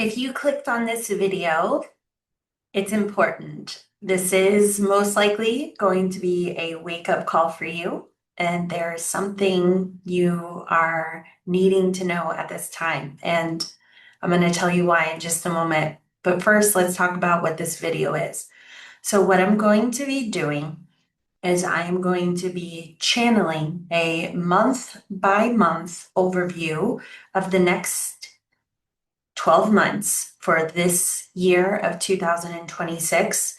If you clicked on this video, it's important. This is most likely going to be a wake-up call for you, and there's something you are needing to know at this time. And I'm going to tell you why in just a moment. But first, let's talk about what this video is. So what I'm going to be doing is I am going to be channeling a month by month overview of the next 12 months for this year of 2026.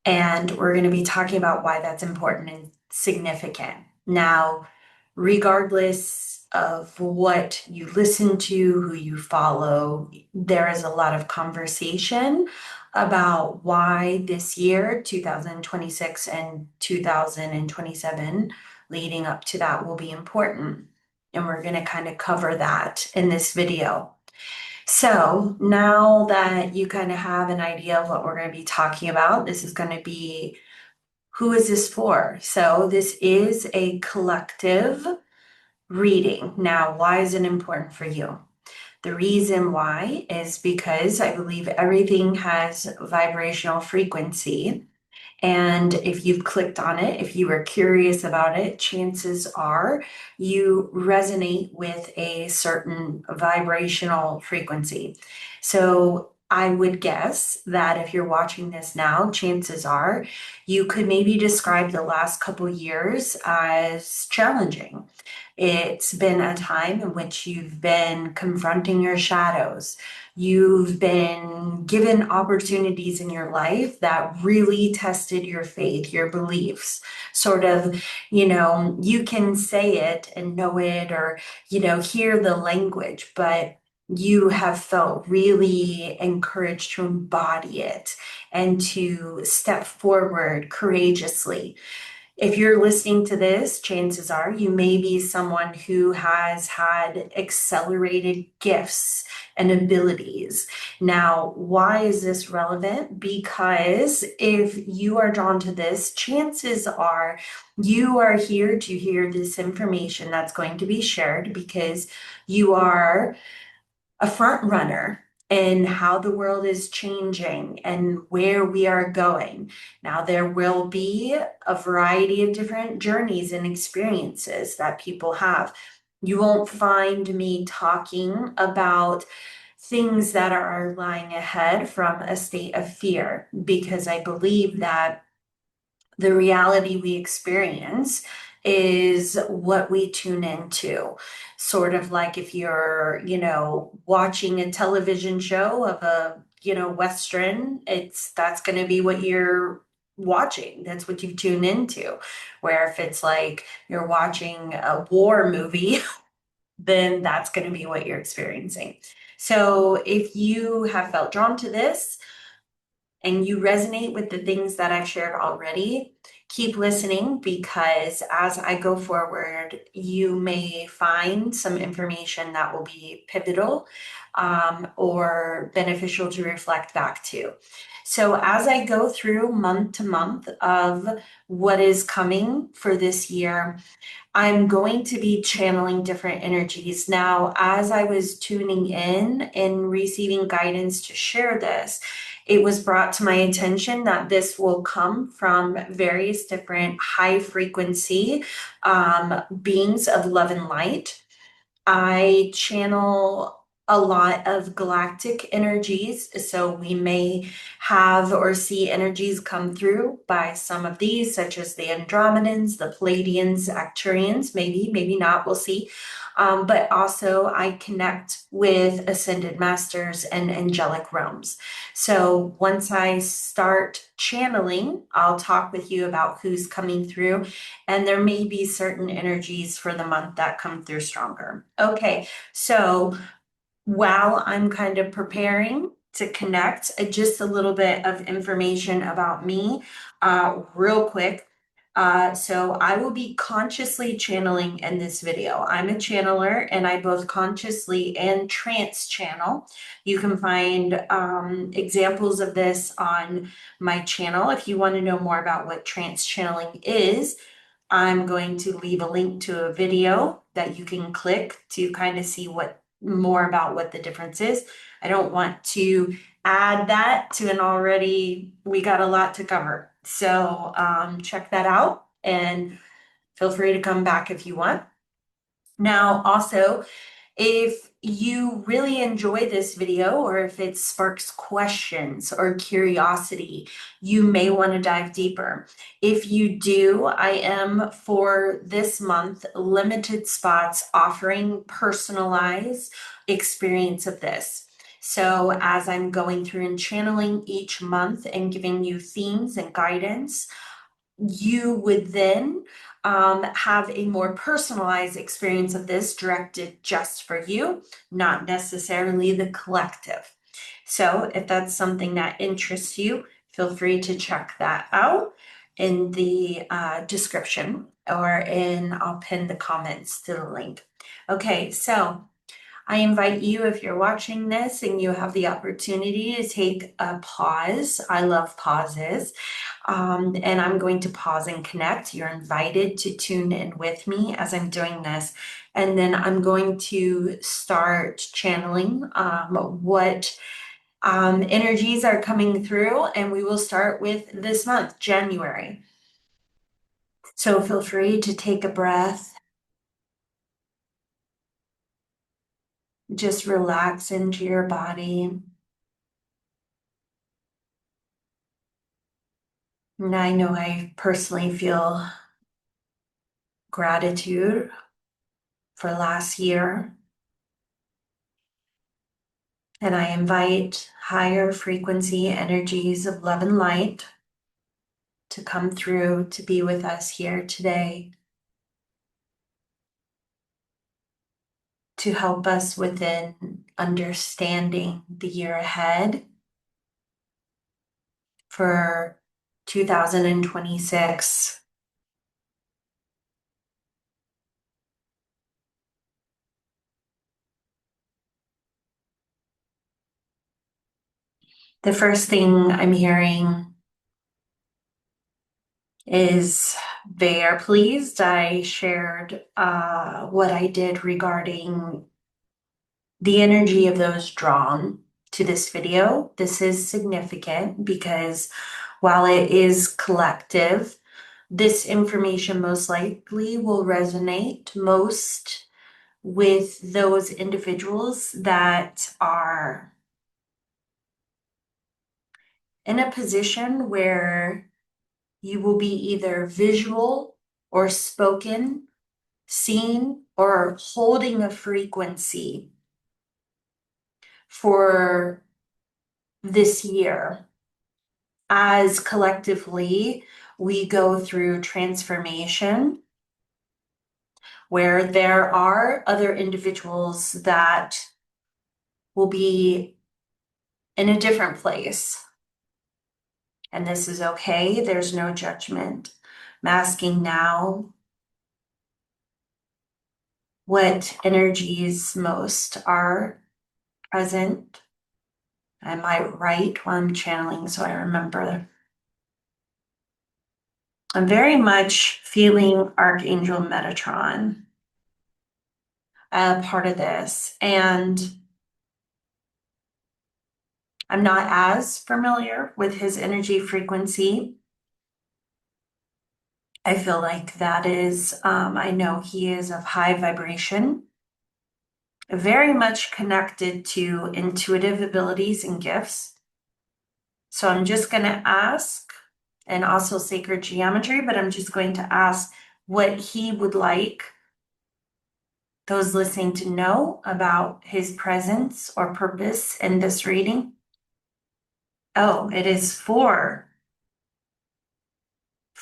And we're going to be talking about why that's important and significant. Now, regardless of what you listen to, who you follow, there is a lot of conversation about why this year, 2026 and 2027, leading up to that, will be important. And we're going to kind of cover that in this video. So now that you kind of have an idea of what we're going to be talking about, this is going to be who is this for? So this is a collective reading. Now, why is it important for you? The reason why is because I believe everything has vibrational frequency. And if you've clicked on it, if you were curious about it, chances are you resonate with a certain vibrational frequency. So I would guess that if you're watching this now, chances are you could maybe describe the last couple years as challenging. It's been a time in which you've been confronting your shadows. You've been given opportunities in your life that really tested your faith, your beliefs. Sort of, you can say it and know it or, hear the language, but you have felt really encouraged to embody it and to step forward courageously. If you're listening to this, chances are you may be someone who has had accelerated gifts and abilities. Now, why is this relevant? Because if you are drawn to this, chances are you are here to hear this information that's going to be shared because you are a front runner in how the world is changing and where we are going. Now, there will be a variety of different journeys and experiences that people have. You won't find me talking about things that are lying ahead from a state of fear because I believe that the reality we experience is what we tune into. Sort of like if you're, watching a television show of a, Western, that's going to be what you're watching. That's what you tune into. Where if it's like you're watching a war movie, then that's going to be what you're experiencing. So if you have felt drawn to this, and you resonate with the things that I've shared already, keep listening because as I go forward, you may find some information that will be pivotal or beneficial to reflect back to. So as I go through month to month of what is coming for this year, I'm going to be channeling different energies. Now, as I was tuning in and receiving guidance to share this, it was brought to my attention that this will come from various different high frequency beings of love and light. I channel a lot of galactic energies, so we may have or see energies come through by some of these, such as the Andromedans, the Pleiadians, Arcturians, maybe not, we'll see. But also I connect with ascended masters and angelic realms. So once I start channeling, I'll talk with you about who's coming through, and there may be certain energies for the month that come through stronger. Okay, so while I'm kind of preparing to connect, just a little bit of information about me, real quick. So I will be consciously channeling in this video. I'm a channeler and I both consciously and trance channel. You can find examples of this on my channel. If you want to know more about what trance channeling is, I'm going to leave a link to a video that you can click to kind of see what more about what the difference is. I don't want to add that to an already, we got a lot to cover. So check that out and feel free to come back if you want. Now, also, if you really enjoy this video or if it sparks questions or curiosity, you may want to dive deeper. If you do, I am for this month limited spots offering personalized experience of this. So as I'm going through and channeling each month and giving you themes and guidance, you would then have a more personalized experience of this directed just for you, not necessarily the collective. So if that's something that interests you, feel free to check that out in the description I'll pin the comments to the link. Okay, so I invite you, if you're watching this and you have the opportunity to take a pause. I love pauses. And I'm going to pause and connect. You're invited to tune in with me as I'm doing this. And then I'm going to start channeling what energies are coming through. And we will start with this month, January. So feel free to take a breath. Just relax into your body. And I know I personally feel gratitude for last year. And I invite higher frequency energies of love and light to come through to be with us here today, to help us within understanding the year ahead for 2026. The first thing I'm hearing is they are pleased. I shared what I did regarding the energy of those drawn to this video. This is significant because while it is collective, this information most likely will resonate most with those individuals that are in a position where you will be either visual or spoken, seen, or holding a frequency for this year. As collectively we go through transformation, where there are other individuals that will be in a different place. And this is okay, there's no judgment. Masking now what energies most are present. I might write while I'm channeling so I remember. I'm very much feeling Archangel Metatron a part of this. And I'm not as familiar with his energy frequency. I feel like that is, I know he is of high vibration, very much connected to intuitive abilities and gifts. So I'm just going to ask, and also sacred geometry, but I'm just going to ask what he would like those listening to know about his presence or purpose in this reading. Oh, it is for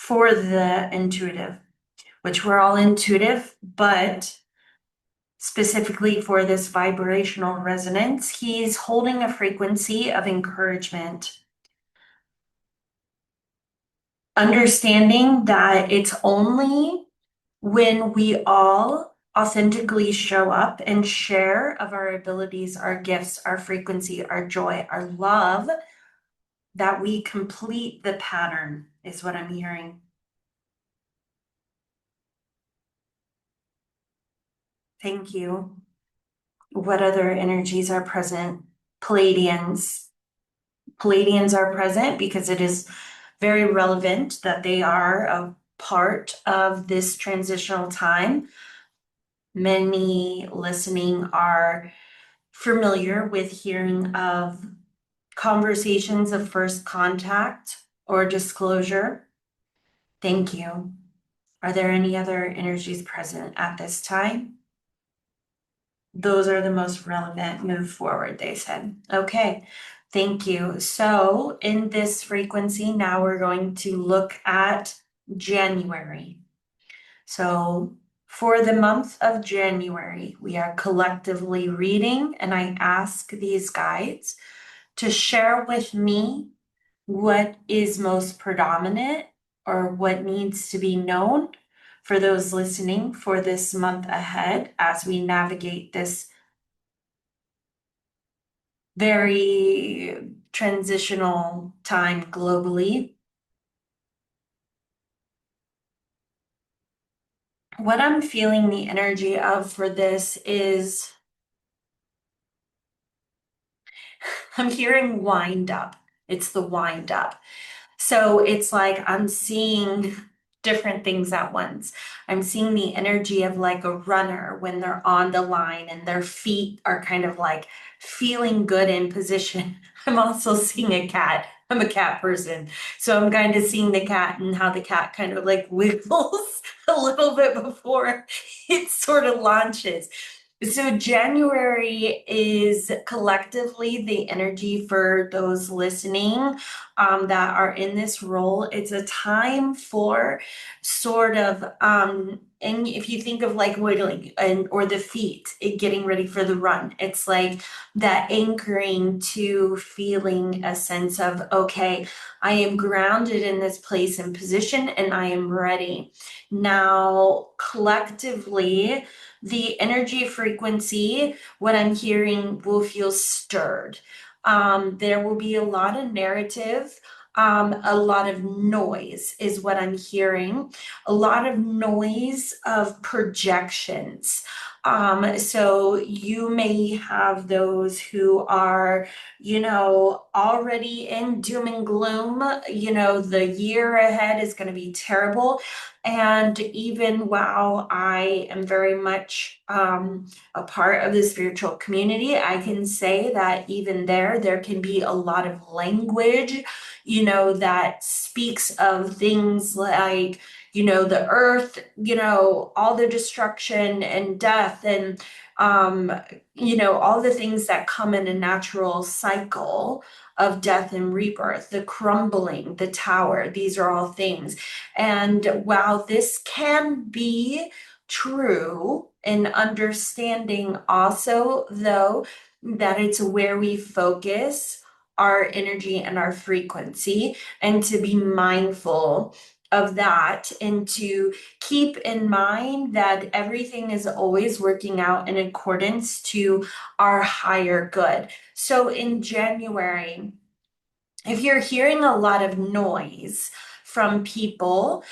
the intuitive, which we're all intuitive, but specifically for this vibrational resonance, he's holding a frequency of encouragement. Understanding that it's only when we all authentically show up and share of our abilities, our gifts, our frequency, our joy, our love, that we complete the pattern, is what I'm hearing. Thank you. What other energies are present? Pleiadians. Pleiadians are present because it is very relevant that they are a part of this transitional time. Many listening are familiar with hearing of conversations of first contact or disclosure. Thank you. Are there any other energies present at this time? Those are the most relevant. Move forward, they said. Okay, thank you. So in this frequency, now we're going to look at January. So for the month of January, we are collectively reading, and I ask these guides to share with me what is most predominant or what needs to be known for those listening for this month ahead as we navigate this very transitional time globally. What I'm feeling the energy of for this is I'm hearing wind up. It's the wind up. So it's like I'm seeing different things at once. I'm seeing the energy of like a runner when they're on the line and their feet are kind of like feeling good in position. I'm also seeing a cat. I'm a cat person. So I'm kind of seeing the cat and how the cat kind of like wiggles a little bit before it sort of launches. So January is collectively the energy for those listening that are in this role. It's a time for sort of, and if you think of like wiggling and or the feet, getting ready for the run, it's like that anchoring to feeling a sense of, okay, I am grounded in this place and position and I am ready. Now, collectively, the energy frequency, what I'm hearing will feel stirred. There will be a lot of narrative, a lot of noise is what I'm hearing, a lot of noise of projections. So you may have those who are, already in doom and gloom, the year ahead is going to be terrible. And even while I am very much a part of the spiritual community, I can say that even there can be a lot of language, that speaks of things like, the earth, all the destruction and death and, all the things that come in a natural cycle of death and rebirth, the crumbling, the tower, these are all things. And while this can be true in understanding also, though, that it's where we focus our energy and our frequency, and to be mindful of that, and to keep in mind that everything is always working out in accordance to our higher good. So in January, if you're hearing a lot of noise from people,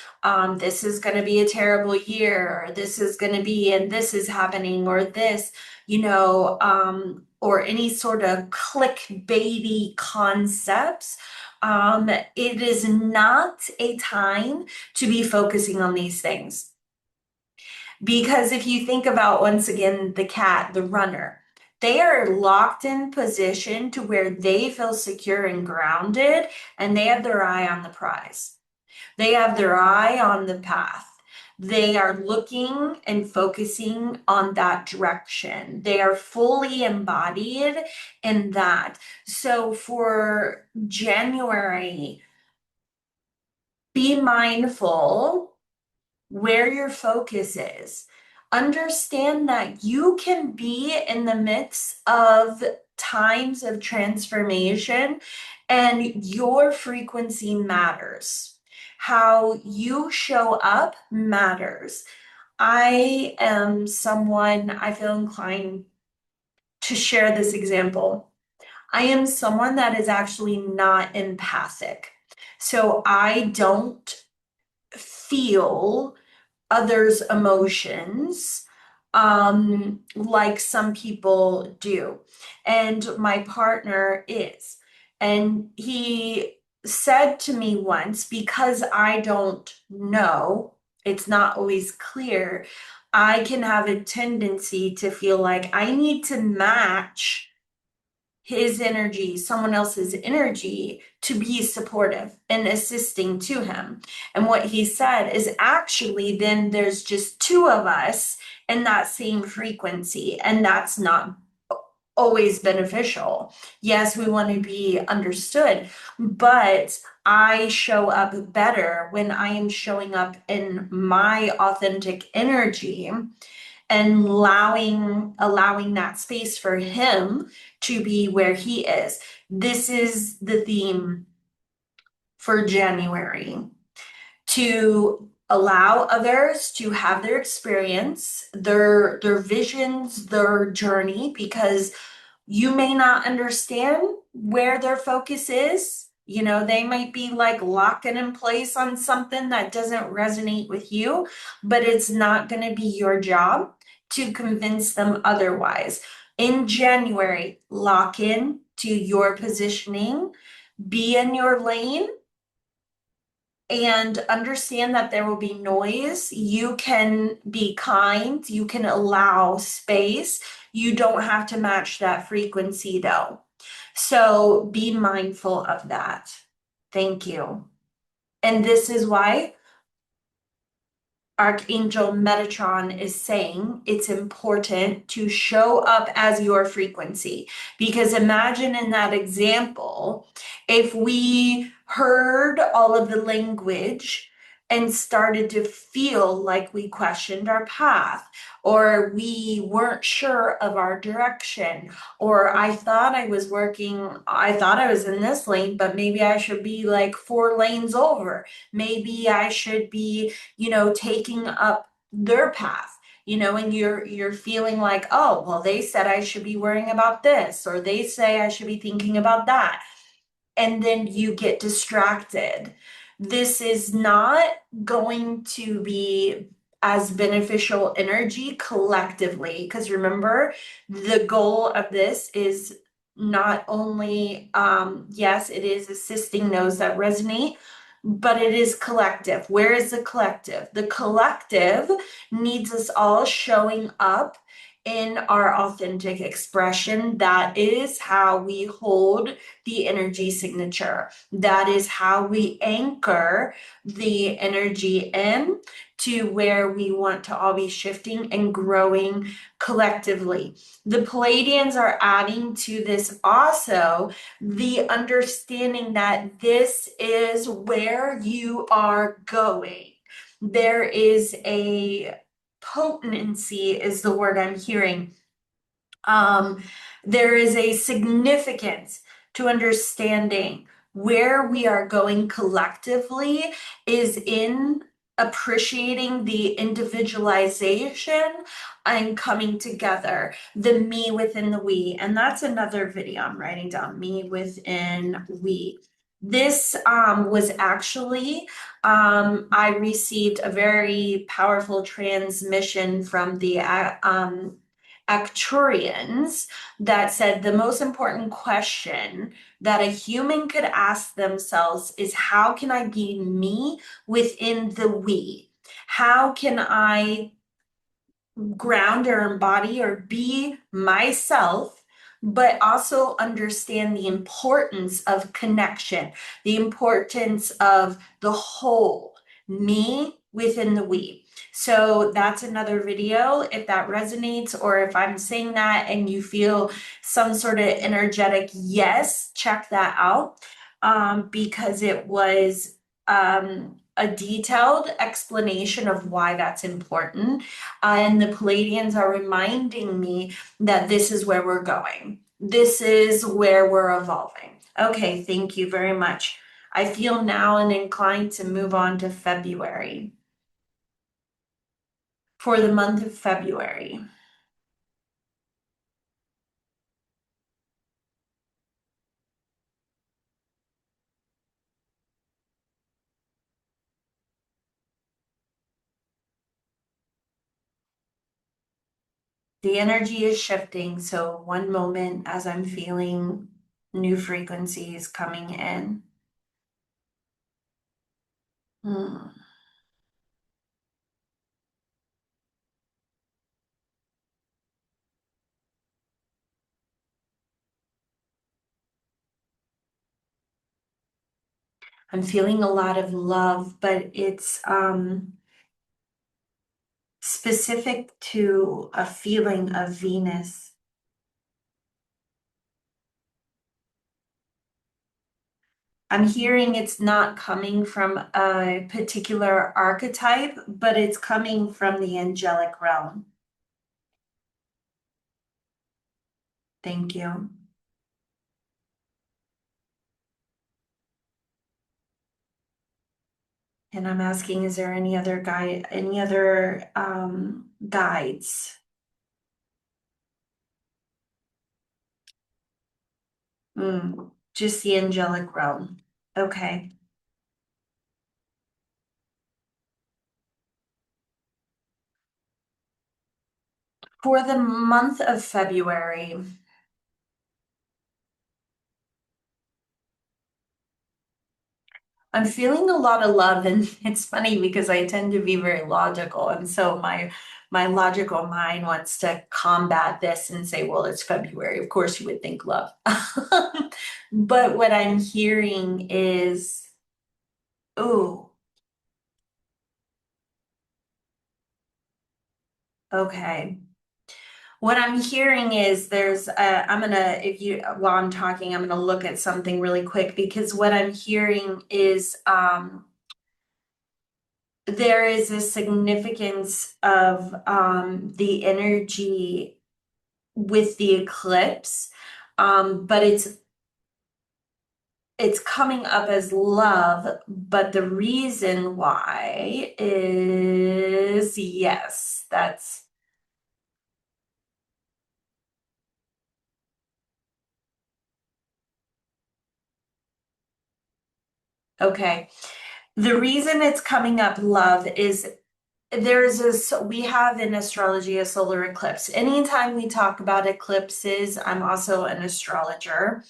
this is going to be a terrible year, or this is going to be, and this is happening, or this, or any sort of clickbaity concepts, it is not a time to be focusing on these things. Because if you think about, once again, the cat, the runner, they are locked in position to where they feel secure and grounded, and they have their eye on the prize. They have their eye on the path. They are looking and focusing on that direction. They are fully embodied in that. So for January, be mindful where your focus is. Understand that you can be in the midst of times of transformation and your frequency matters. How you show up matters. I am someone, I feel inclined to share this example. I am someone that is actually not empathic. So I don't feel others' emotions like some people do. And my partner is. And he said to me once, because I don't know, it's not always clear, I can have a tendency to feel like I need to match his energy, someone else's energy, to be supportive and assisting to him. And what he said is actually, then there's just two of us in that same frequency, and that's not always beneficial. Yes, we want to be understood, but I show up better when I am showing up in my authentic energy and allowing that space for him to be where he is. This is the theme for January, to allow others to have their experience, their visions, their journey, because you may not understand where their focus is. You know, they might be like locking in place on something that doesn't resonate with you, but it's not going to be your job to convince them otherwise. In January, lock in to your positioning, be in your lane, and understand that there will be noise. You can be kind, you can allow space. You don't have to match that frequency though. So be mindful of that. Thank you. And this is why Archangel Metatron is saying it's important to show up as your frequency. Because imagine in that example, if we heard all of the language and started to feel like we questioned our path, or we weren't sure of our direction, or I thought I thought I was in this lane, but maybe I should be like 4 lanes over. Maybe I should be, taking up their path, and you're feeling like, oh, well, they said I should be worrying about this, or they say I should be thinking about that. And then you get distracted. This is not going to be as beneficial energy collectively, because remember, the goal of this is not only, yes, it is assisting those that resonate, but it is collective. Where is the collective? The collective needs us all showing up in our authentic expression. That is how we hold the energy signature. That is how we anchor the energy in to where we want to all be shifting and growing collectively. The Pleiadians are adding to this also the understanding that this is where you are going. There is a potency, is the word I'm hearing. There is a significance to understanding where we are going collectively is in appreciating the individualization and coming together, the me within the we. And that's another video I'm writing down, me within we. This was actually, I received a very powerful transmission from the Acturians that said the most important question that a human could ask themselves is, how can I be me within the we? How can I ground or embody or be myself, but also understand the importance of connection, the importance of the whole, me within the we. So that's another video. If that resonates, or if I'm saying that and you feel some sort of energetic yes, check that out, because it was a detailed explanation of why that's important. And the Palladians are reminding me that this is where we're going. This is where we're evolving. Okay, thank you very much. I feel now and inclined to move on to February. For the month of February. The energy is shifting. So one moment as I'm feeling new frequencies coming in. Hmm. I'm feeling a lot of love, but it's specific to a feeling of Venus. I'm hearing it's not coming from a particular archetype, but it's coming from the angelic realm. Thank you. And I'm asking, is there any other guides? Just the angelic realm. Okay. For the month of February, I'm feeling a lot of love, and it's funny because I tend to be very logical, and so my logical mind wants to combat this and say, well, it's February. Of course you would think love. But what I'm hearing is, ooh, okay. What I'm hearing is while I'm talking, I'm gonna look at something really quick because what I'm hearing is there is a significance of the energy with the eclipse, but it's coming up as love, but the reason why is yes, that's okay. The reason it's coming up love is we have in astrology a solar eclipse. Anytime we talk about eclipses, I'm also an astrologer.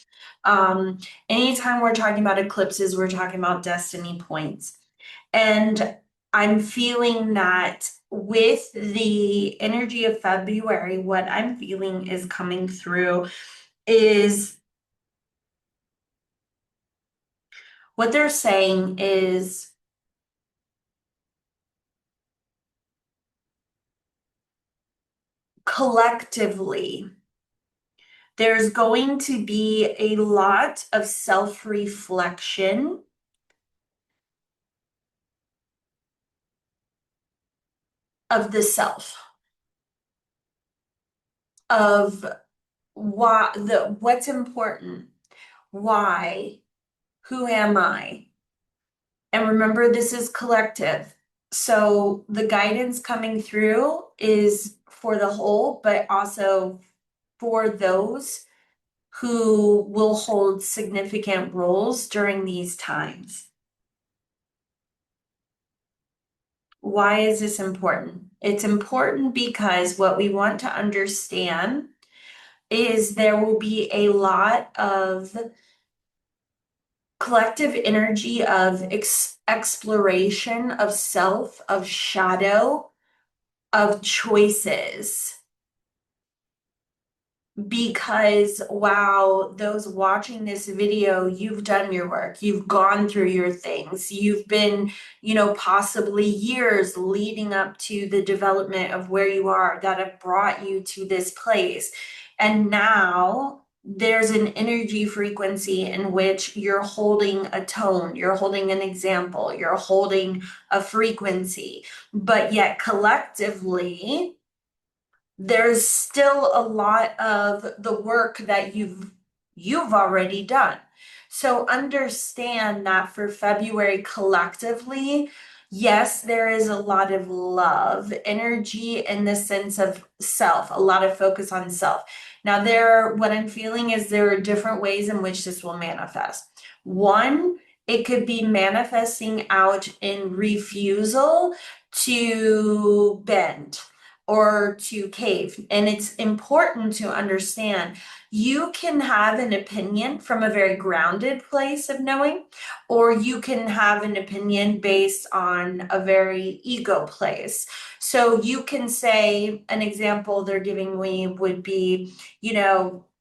Um, Anytime we're talking about eclipses, we're talking about destiny points. And I'm feeling that with the energy of February, what I'm feeling is coming through is what they're saying is collectively, there's going to be a lot of self-reflection of the self, of what's important, why, who am I? And remember, this is collective. So the guidance coming through is for the whole, but also for those who will hold significant roles during these times. Why is this important? It's important because what we want to understand is there will be a lot of collective energy of exploration of self, of shadow, of choices. Because wow, those watching this video, you've done your work, you've gone through your things, you've been, possibly years leading up to the development of where you are that have brought you to this place. And now there's an energy frequency in which you're holding a tone, you're holding an example, you're holding a frequency, but yet collectively, there's still a lot of the work that you've already done. So understand that for February collectively, yes, there is a lot of love, energy in the sense of self, a lot of focus on self. Now what I'm feeling is there are different ways in which this will manifest. One, it could be manifesting out in refusal to bend or to cave. And it's important to understand you can have an opinion from a very grounded place of knowing, or you can have an opinion based on a very ego place. So you can say, an example they're giving me would be,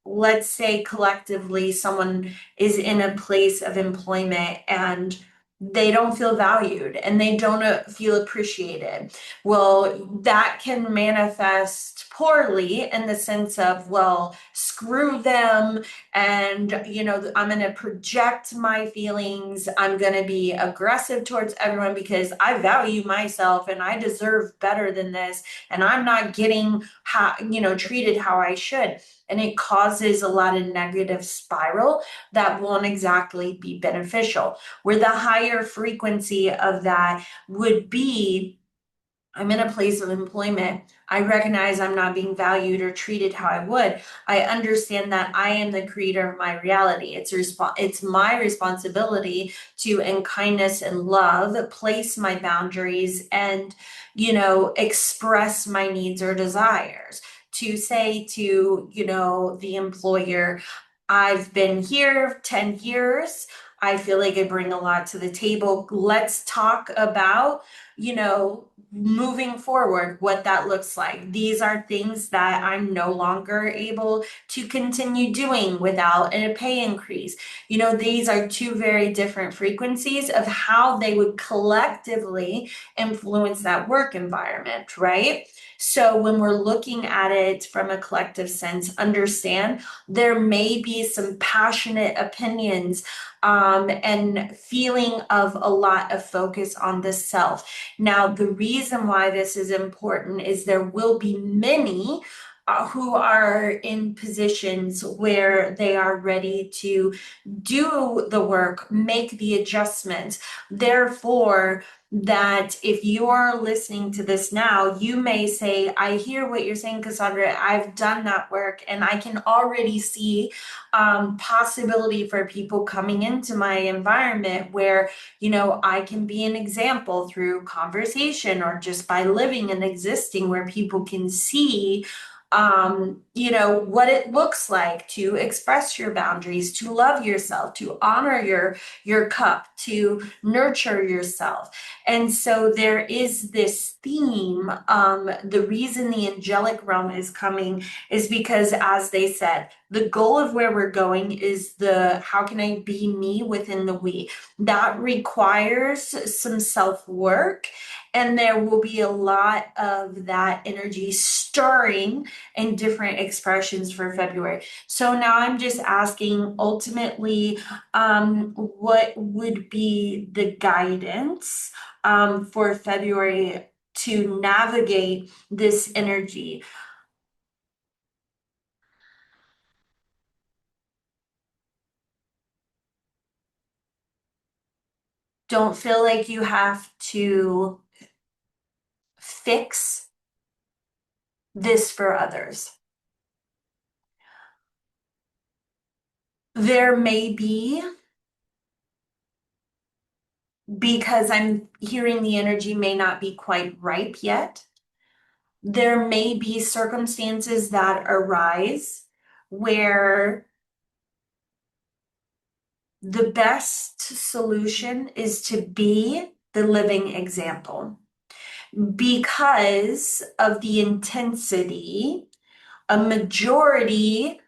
let's say collectively someone is in a place of employment and they don't feel valued and they don't feel appreciated. Well, that can manifest poorly in the sense of, well, screw them. And, I'm going to project my feelings. I'm going to be aggressive towards everyone because I value myself and I deserve better than this. And I'm not getting treated how I should. And it causes a lot of negative spiral that won't exactly be beneficial. Where the higher frequency of that would be, I'm in a place of employment. I recognize I'm not being valued or treated how I would. I understand that I am the creator of my reality. It's my responsibility to, in kindness and love, place my boundaries and, express my needs or desires. To say to, the employer, I've been here 10 years. I feel like I bring a lot to the table. Let's talk about, moving forward, what that looks like. These are things that I'm no longer able to continue doing without a pay increase. These are two very different frequencies of how they would collectively influence that work environment, right? So when we're looking at it from a collective sense, understand there may be some passionate opinions and feeling of a lot of focus on the self. Now, the reason why this is important is there will be many who are in positions where they are ready to do the work, make the adjustments. Therefore, that if you're listening to this now, you may say, I hear what you're saying, Cassandra. I've done that work and I can already see possibility for people coming into my environment where, I can be an example through conversation or just by living and existing where people can see what it looks like to express your boundaries, to love yourself, to honor your cup, to nurture yourself. And so there is this theme. The reason the angelic realm is coming is because, as they said, the goal of where we're going is how can I be me within the we? That requires some self-work, and there will be a lot of that energy stirring in different expressions for February. So now I'm just asking ultimately, what would be the guidance for February to navigate this energy? Don't feel like you have to fix this for others. There may be, because I'm hearing the energy may not be quite ripe yet, there may be circumstances that arise where the best solution is to be the living example. Because of the intensity, a majority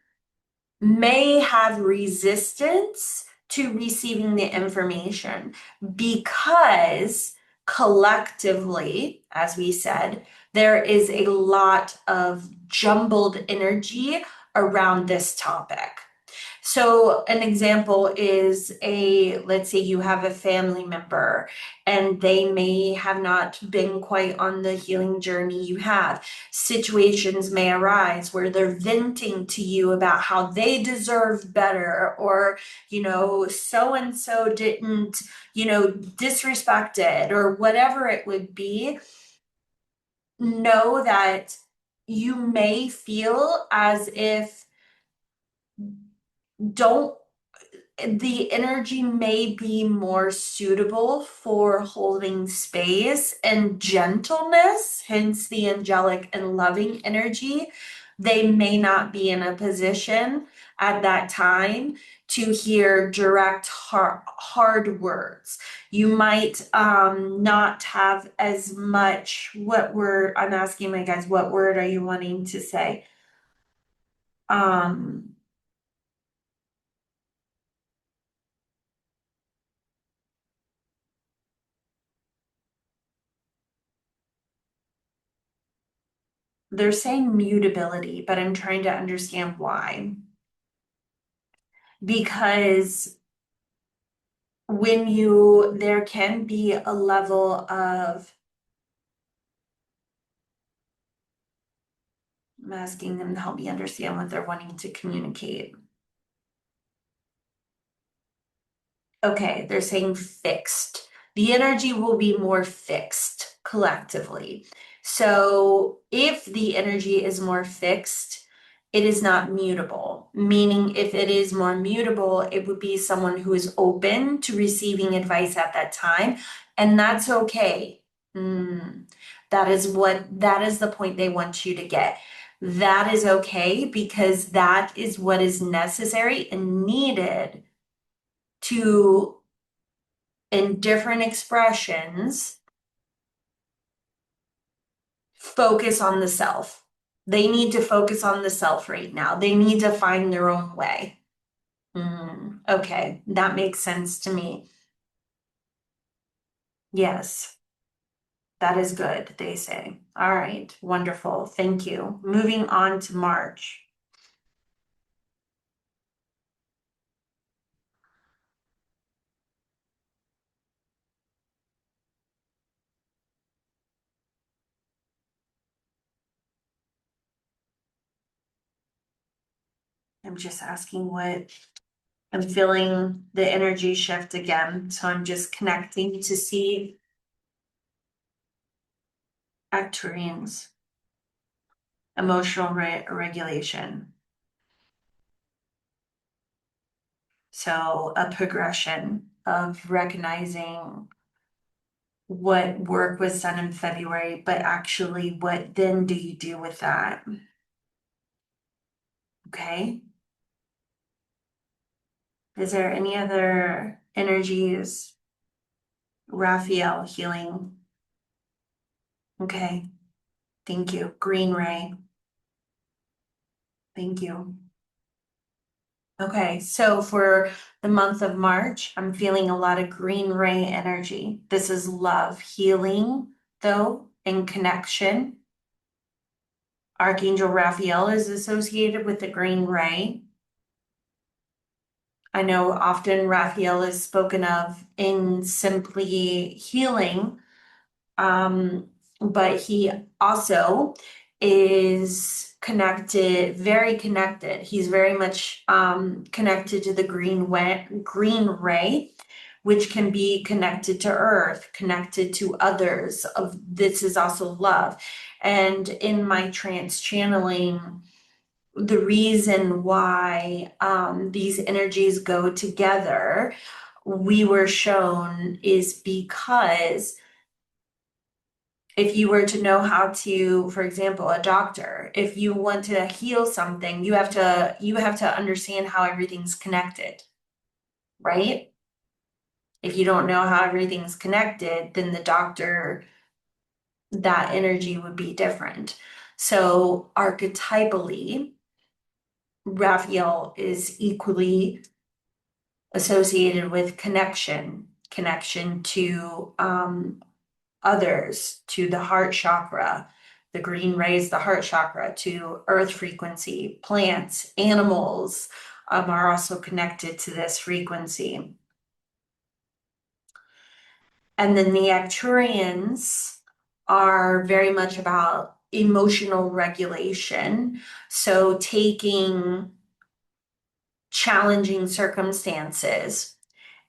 may have resistance to receiving the information because collectively, as we said, there is a lot of jumbled energy around this topic. So an example is let's say you have a family member and they may have not been quite on the healing journey you have. Situations may arise where they're venting to you about how they deserve better, or, so and so didn't, disrespected, or whatever it would be. Know that you may feel as if don't the energy may be more suitable for holding space and gentleness, hence the angelic and loving energy. They may not be in a position at that time to hear direct hard words. You might not have as much. I'm asking my guys, what word are you wanting to say? Um, they're saying mutability, but I'm trying to understand why. Because there can be a level of, I'm asking them to help me understand what they're wanting to communicate. Okay, they're saying fixed. The energy will be more fixed collectively. So if the energy is more fixed, it is not mutable. Meaning, if it is more mutable, it would be someone who is open to receiving advice at that time, and that's okay. That is the point they want you to get. That is okay because that is what is necessary and needed to, in different expressions, focus on the self. They need to focus on the self right now. They need to find their own way. Okay, that makes sense to me. Yes, that is good, they say. All right, wonderful. Thank you. Moving on to March. I'm just asking what I'm feeling the energy shift again. So I'm just connecting to see Arcturians, emotional regulation. So a progression of recognizing what work was done in February, but actually what then do you do with that? Okay. Is there any other energies? Raphael healing. Okay. Thank you. Green ray. Thank you. Okay, so for the month of March, I'm feeling a lot of green ray energy. This is love, healing, though, and connection. Archangel Raphael is associated with the green ray. I know often Raphael is spoken of in simply healing, but he also is connected, very connected. He's very much connected to the green ray, which can be connected to earth, connected to others. Of this is also love. And in my trance channeling, the reason why these energies go together, we were shown, is because if you were to know how to, for example, a doctor, if you want to heal something, you have to understand how everything's connected, right? If you don't know how everything's connected, then the doctor, that energy would be different. So archetypally, Raphael is equally associated with connection to others, to the heart chakra. The green rays, the heart chakra, to earth frequency. Plants, animals are also connected to this frequency. And then the Acturians are very much about emotional regulation. So taking challenging circumstances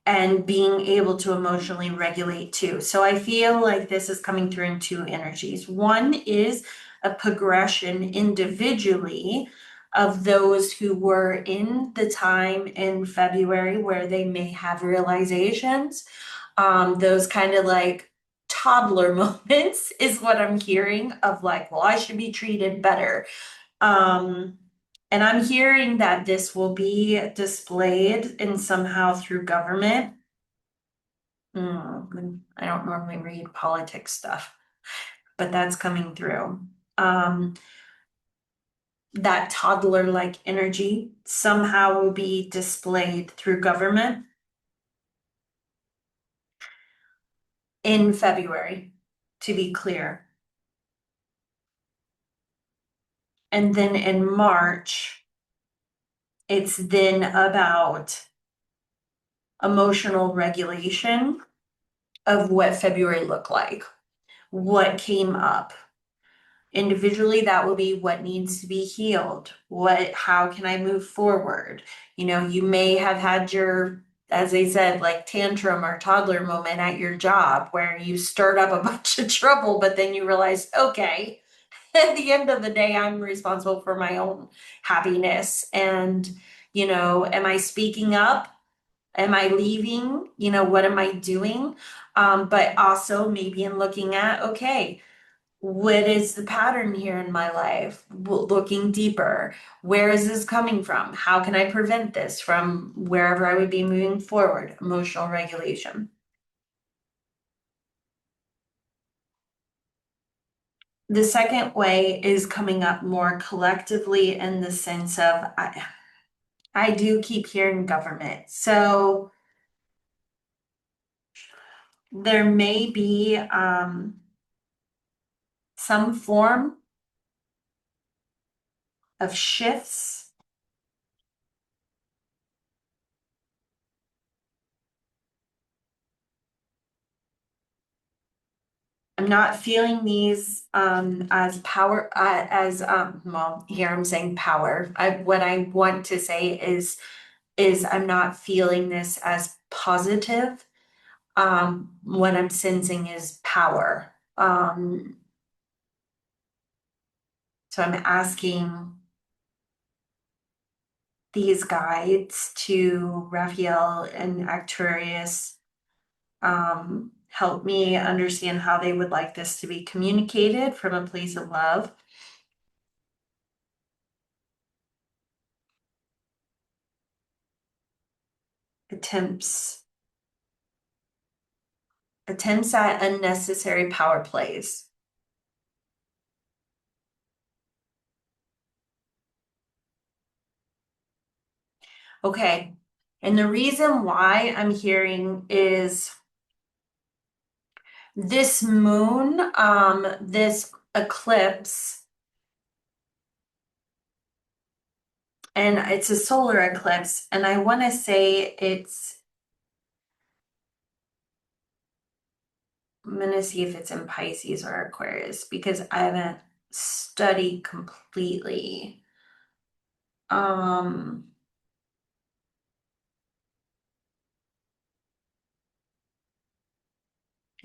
and being able to emotionally regulate too. So I feel like this is coming through in two energies. One is a progression individually of those who were in the time in February where they may have realizations. Those kind of like toddler moments is what I'm hearing of like, well, I should be treated better. Um, and I'm hearing that this will be displayed in somehow through government. I don't normally read politics stuff, but that's coming through. Um, that toddler-like energy somehow will be displayed through government in February, to be clear. And then in March, it's then about emotional regulation of what February looked like, what came up. Individually, that will be what needs to be healed. How can I move forward? You know, you may have had your, as I said, like tantrum or toddler moment at your job where you stirred up a bunch of trouble, but then you realized, okay, at the end of the day, I'm responsible for my own happiness. And, you know, am I speaking up? Am I leaving? You know, what am I doing? But also maybe in looking at, okay, what is the pattern here in my life? Looking deeper, where is this coming from? How can I prevent this from wherever I would be moving forward? Emotional regulation. The second way is coming up more collectively in the sense of I do keep hearing government. So there may be some form of shifts. I'm not feeling these as power as well, here I'm saying power. What I want to say is I'm not feeling this as positive. What I'm sensing is power. So I'm asking these guides to Raphael and Arcturus help me understand how they would like this to be communicated from a place of love. Attempts at unnecessary power plays. Okay. And the reason why I'm hearing is this moon, this eclipse, and it's a solar eclipse, and I want to say I'm going to see if it's in Pisces or Aquarius because I haven't studied completely.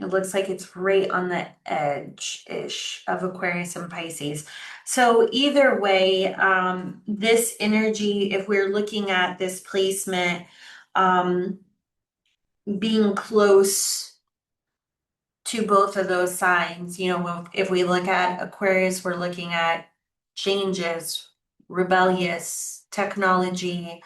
It looks like it's right on the edge-ish of Aquarius and Pisces. So either way, this energy, if we're looking at this placement, being close to both of those signs, you know, if we look at Aquarius, we're looking at changes, rebellious, technology,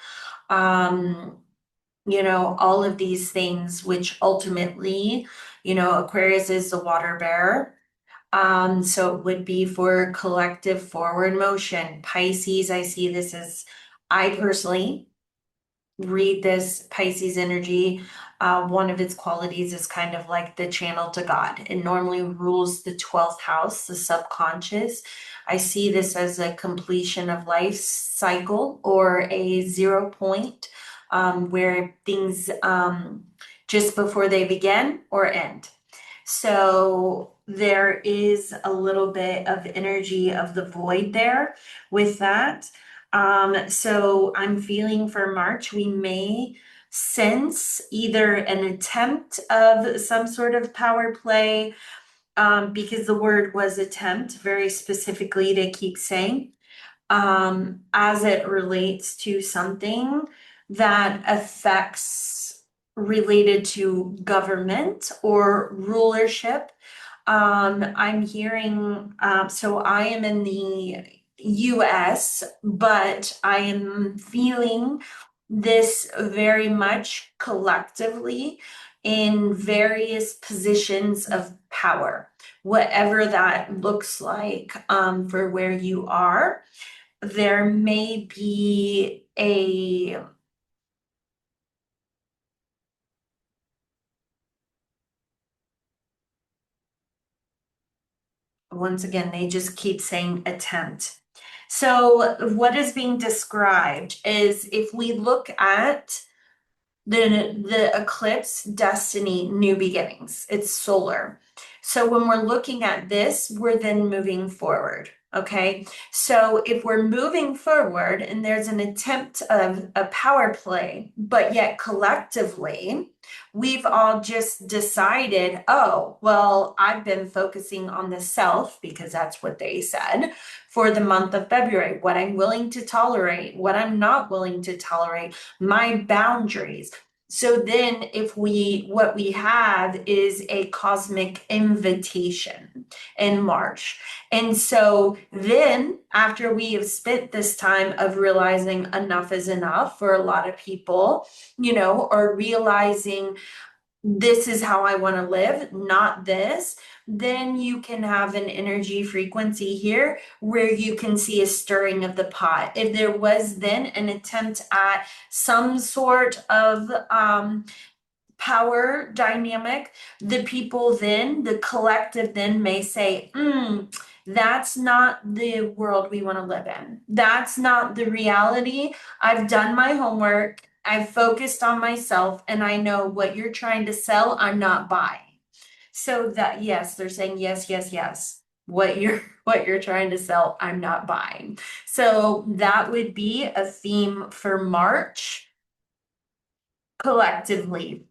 you know, all of these things, which ultimately, you know, Aquarius is the water bearer. So it would be for collective forward motion. Pisces, I see this as, I personally read this Pisces energy. One of its qualities is kind of like the channel to God. It normally rules the 12th house, the subconscious. I see this as a completion of life cycle or a 0 point where things just before they begin or end. So there is a little bit of energy of the void there with that. So I'm feeling for March, we may sense either an attempt of some sort of power play, because the word was attempt very specifically to keep saying. as it relates to something that affects related to government or rulership. I'm hearing, so I am in the US, but I am feeling this very much collectively in various positions of power, whatever that looks like, for where you are. There may be a, once again, they just keep saying attempt. So what is being described is if we look at the eclipse destiny new beginnings, it's solar. So when we're looking at this, we're then moving forward. Okay, so if we're moving forward and there's an attempt of a power play, but yet collectively we've all just decided, oh well, I've been focusing on the self because that's what they said for the month of February, what I'm willing to tolerate, what I'm not willing to tolerate, my boundaries. So then what we have is a cosmic invitation in March. And so then after we have spent this time of realizing enough is enough for a lot of people, or realizing this is how I want to live, not this, then you can have an energy frequency here where you can see a stirring of the pot. If there was then an attempt at some sort of power dynamic, the people then, the collective then may say, that's not the world we want to live in. That's not the reality. I've done my homework. I've focused on myself and I know what you're trying to sell, I'm not buying. So that, yes, they're saying yes, yes, yes. What you're trying to sell, I'm not buying. So that would be a theme for March collectively.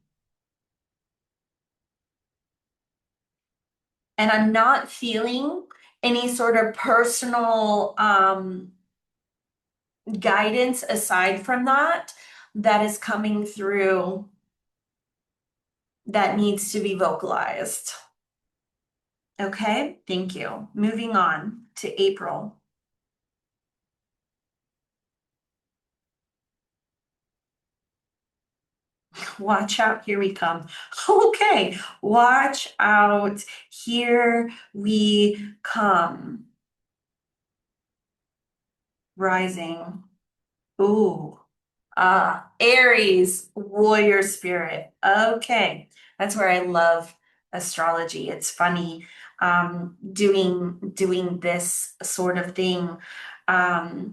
And I'm not feeling any sort of personal guidance aside from that is coming through that needs to be vocalized. Okay, thank you. Moving on to April. Watch out, here we come. Okay, watch out, here we come. Rising. Ooh. Aries, warrior spirit. Okay, that's where I love astrology. It's funny, doing this sort of thing. I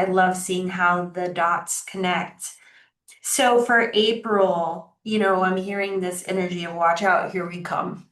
love seeing how the dots connect. So for April, I'm hearing this energy of watch out, here we come.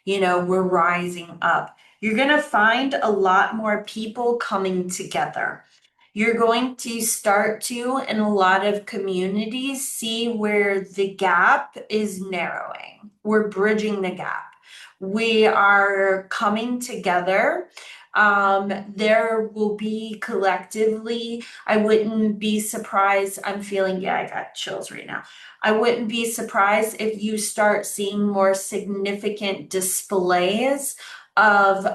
We're rising up. You're going to find a lot more people coming together. You're going to start to, in a lot of communities, see where the gap is narrowing. We're bridging the gap. We are coming together. There will be collectively, I wouldn't be surprised. I'm feeling, yeah, I got chills right now. I wouldn't be surprised if you start seeing more significant displays of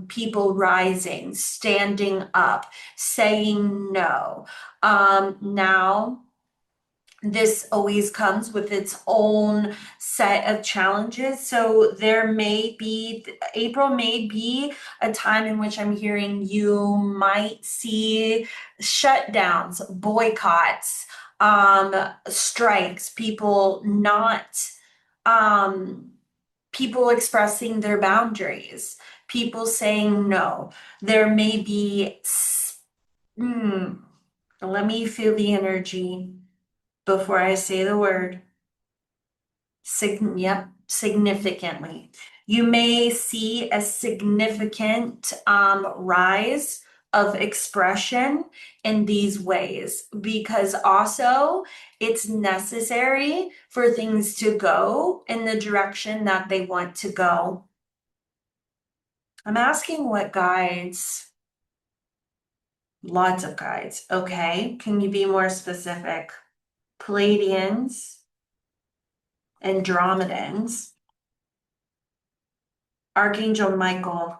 people rising, standing up, saying no. Now, this always comes with its own set of challenges. So April may be a time in which I'm hearing you might see shutdowns, boycotts, strikes, um, people expressing their boundaries, people saying no. There may be, let me feel the energy before I say the word. Yep, significantly. You may see a significant rise of expression in these ways because also it's necessary for things to go in the direction that they want to go. I'm asking what guides Lots of guides. Okay. Can you be more specific? Pleiadians, Andromedans, Archangel Michael.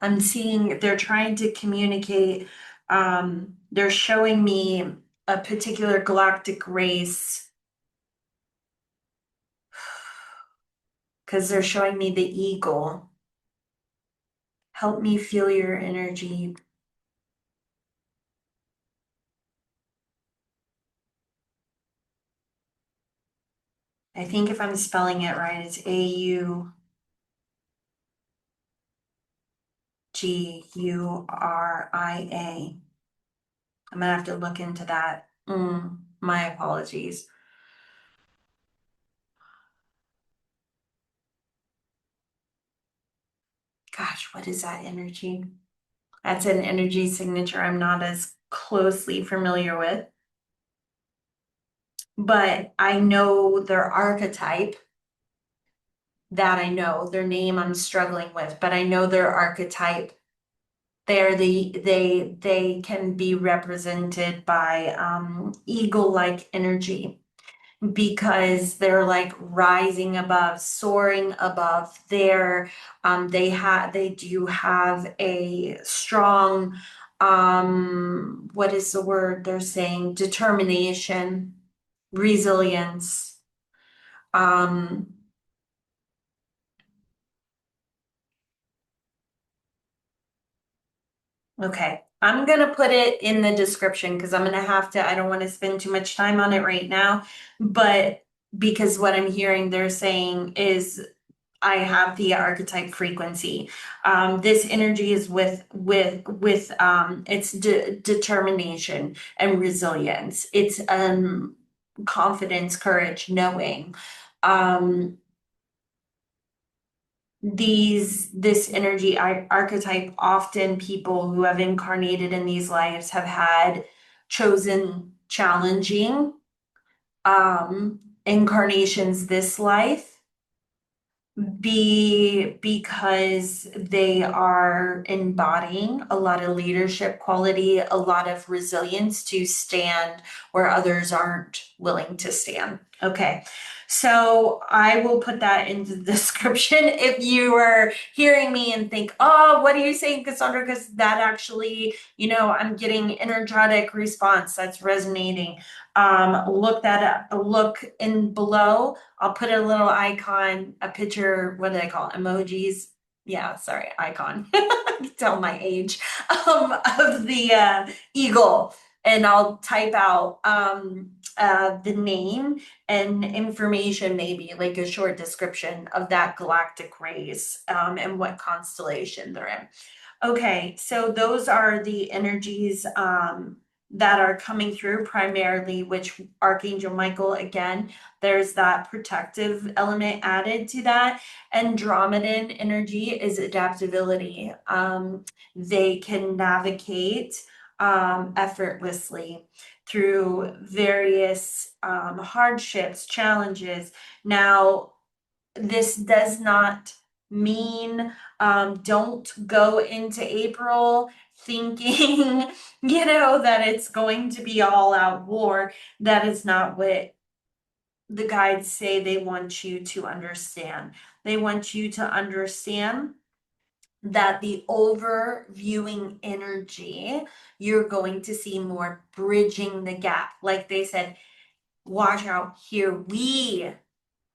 I'm seeing they're trying to communicate. They're showing me a particular galactic race because they're showing me the eagle. Help me feel your energy. I think if I'm spelling it right, it's Auguria. I'm gonna have to look into that. My apologies. Gosh, what is that energy? That's an energy signature I'm not as closely familiar with, but I know their archetype. That I know. Their name I'm struggling with, but I know their archetype. They can be represented by eagle-like energy because they're like rising above, soaring above. They do have a strong what is the word they're saying? Determination, resilience. Um Okay, I'm gonna put it in the description because I'm gonna have to, I don't want to spend too much time on it right now, but because what I'm hearing they're saying is I have the archetype frequency. This energy is with it's determination and resilience. It's confidence, courage, knowing. Um, this energy archetype, often people who have incarnated in these lives have had chosen challenging incarnations this life because they are embodying a lot of leadership quality, a lot of resilience to stand where others aren't willing to stand. Okay. So I will put that into the description if you are hearing me and think, oh, what are you saying, Cassandra? Because that actually, I'm getting energetic response that's resonating. Look that up. Look in below. I'll put a little icon, a picture, what do they call it? Emojis? Yeah, sorry, icon. Tell my age. Of the eagle. And I'll type out the name and information, maybe like a short description of that galactic race and what constellation they're in. Okay, so those are the energies that are coming through primarily, which Archangel Michael, again, there's that protective element added to that. Andromedan energy is adaptability. They can navigate effortlessly through various hardships, challenges. Now, this does not mean don't go into April thinking, that it's going to be all out war. That is not what the guides say they want you to understand. They want you to understand that the overviewing energy, you're going to see more bridging the gap. Like they said, watch out here,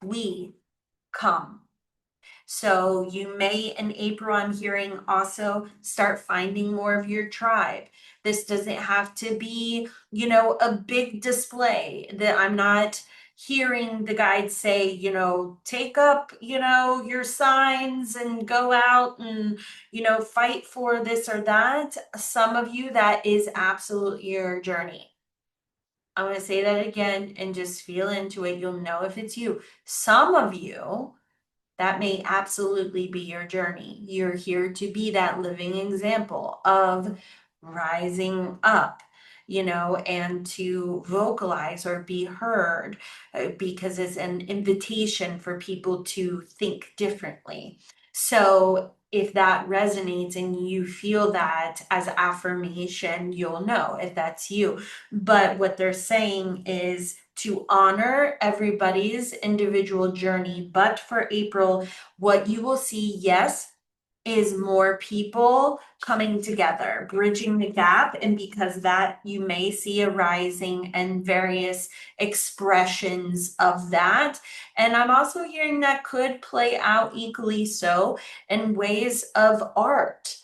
we come. So you may in April, I'm hearing also start finding more of your tribe. This doesn't have to be, a big display. That I'm not hearing the guides say, take up, your signs and go out and, fight for this or that. Some of you, that is absolutely your journey. I'm going to say that again and just feel into it. You'll know if it's you. Some of you, That may absolutely be your journey. You're here to be that living example of rising up, and to vocalize or be heard, because it's an invitation for people to think differently. So if that resonates and you feel that as affirmation, you'll know if that's you. But what they're saying is to honor everybody's individual journey. But for April, what you will see, yes, is more people coming together, bridging the gap. And because that, you may see a rising and various expressions of that. And I'm also hearing that could play out equally so in ways of art,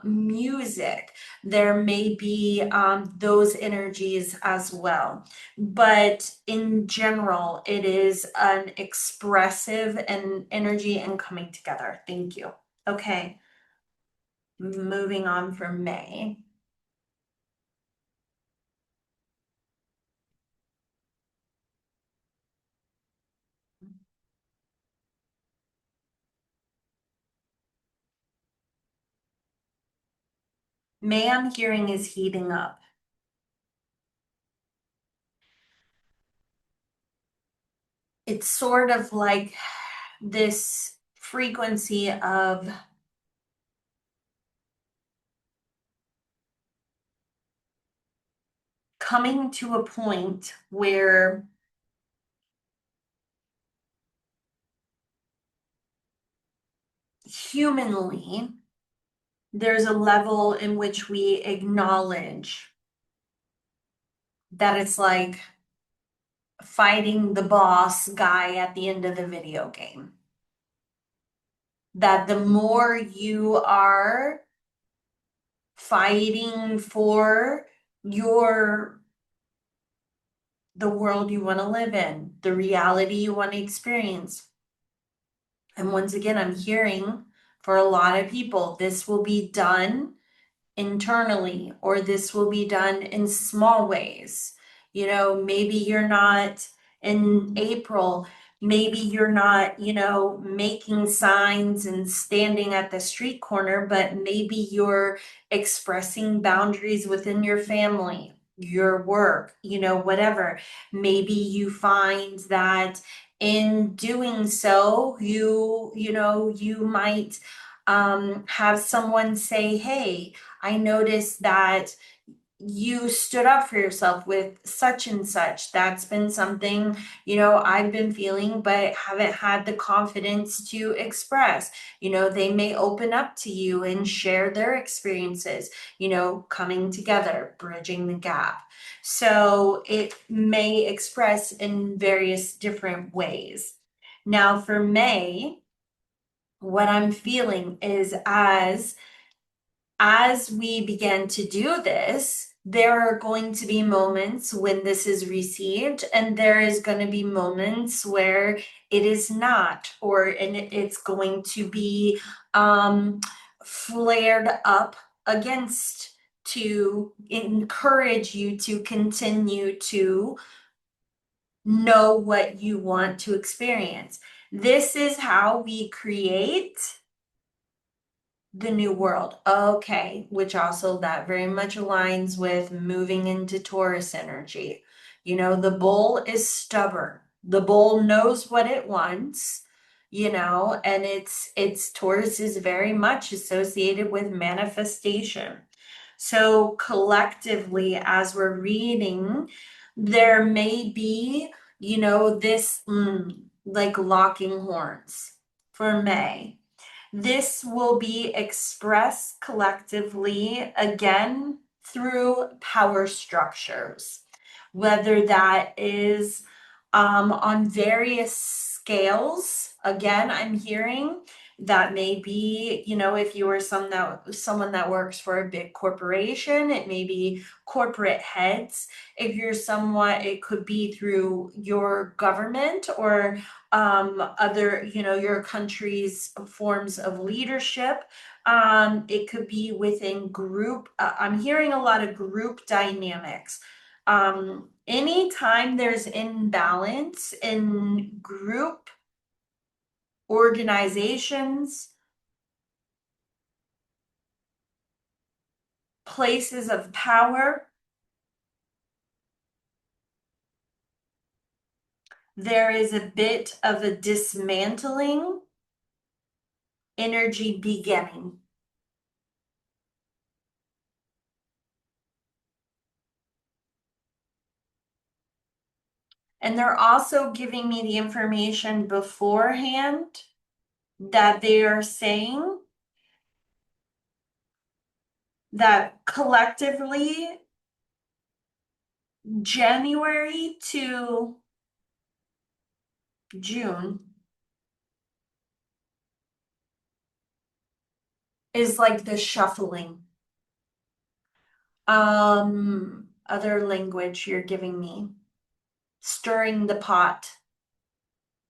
music. There may be those energies as well. But in general, it is an expressive and energy and coming together. Thank you. Okay, moving on from May. May, I'm hearing, is heating up. It's sort of like this frequency of coming to a point where humanly, there's a level in which we acknowledge that it's like fighting the boss guy at the end of the video game. That the more you are fighting for your the world you want to live in, the reality you want to experience. And once again, I'm hearing for a lot of people, this will be done internally, or this will be done in small ways. Maybe you're not in April, maybe you're not, making signs and standing at the street corner, but maybe you're expressing boundaries within your family, your work, whatever. Maybe you find that in doing so, you might have someone say, hey, I noticed that you stood up for yourself with such and such. That's been something, I've been feeling, but haven't had the confidence to express. They may open up to you and share their experiences, coming together, bridging the gap. So it may express in various different ways. Now, for May, what I'm feeling is as we begin to do this, there are going to be moments when this is received, and there is going to be moments where it is not, and it's going to be flared up against to encourage you to continue to know what you want to experience. This is how we create the new world. Okay, which also that very much aligns with moving into Taurus energy. The bull is stubborn. The bull knows what it wants, and it's Taurus is very much associated with manifestation. So collectively, as we're reading, there may be, this like locking horns for May. This will be expressed collectively again through power structures, whether that is on various scales. Again, I'm hearing that may be, if you are someone that works for a big corporation, it may be corporate heads. If you're somewhat, it could be through your government or other, your country's forms of leadership. It could be within group. I'm hearing a lot of group dynamics. Anytime there's imbalance in group organizations, places of power. There is a bit of a dismantling energy beginning. And they're also giving me the information beforehand that they are saying that collectively, January to June is like the shuffling. Other language you're giving me. Stirring the pot.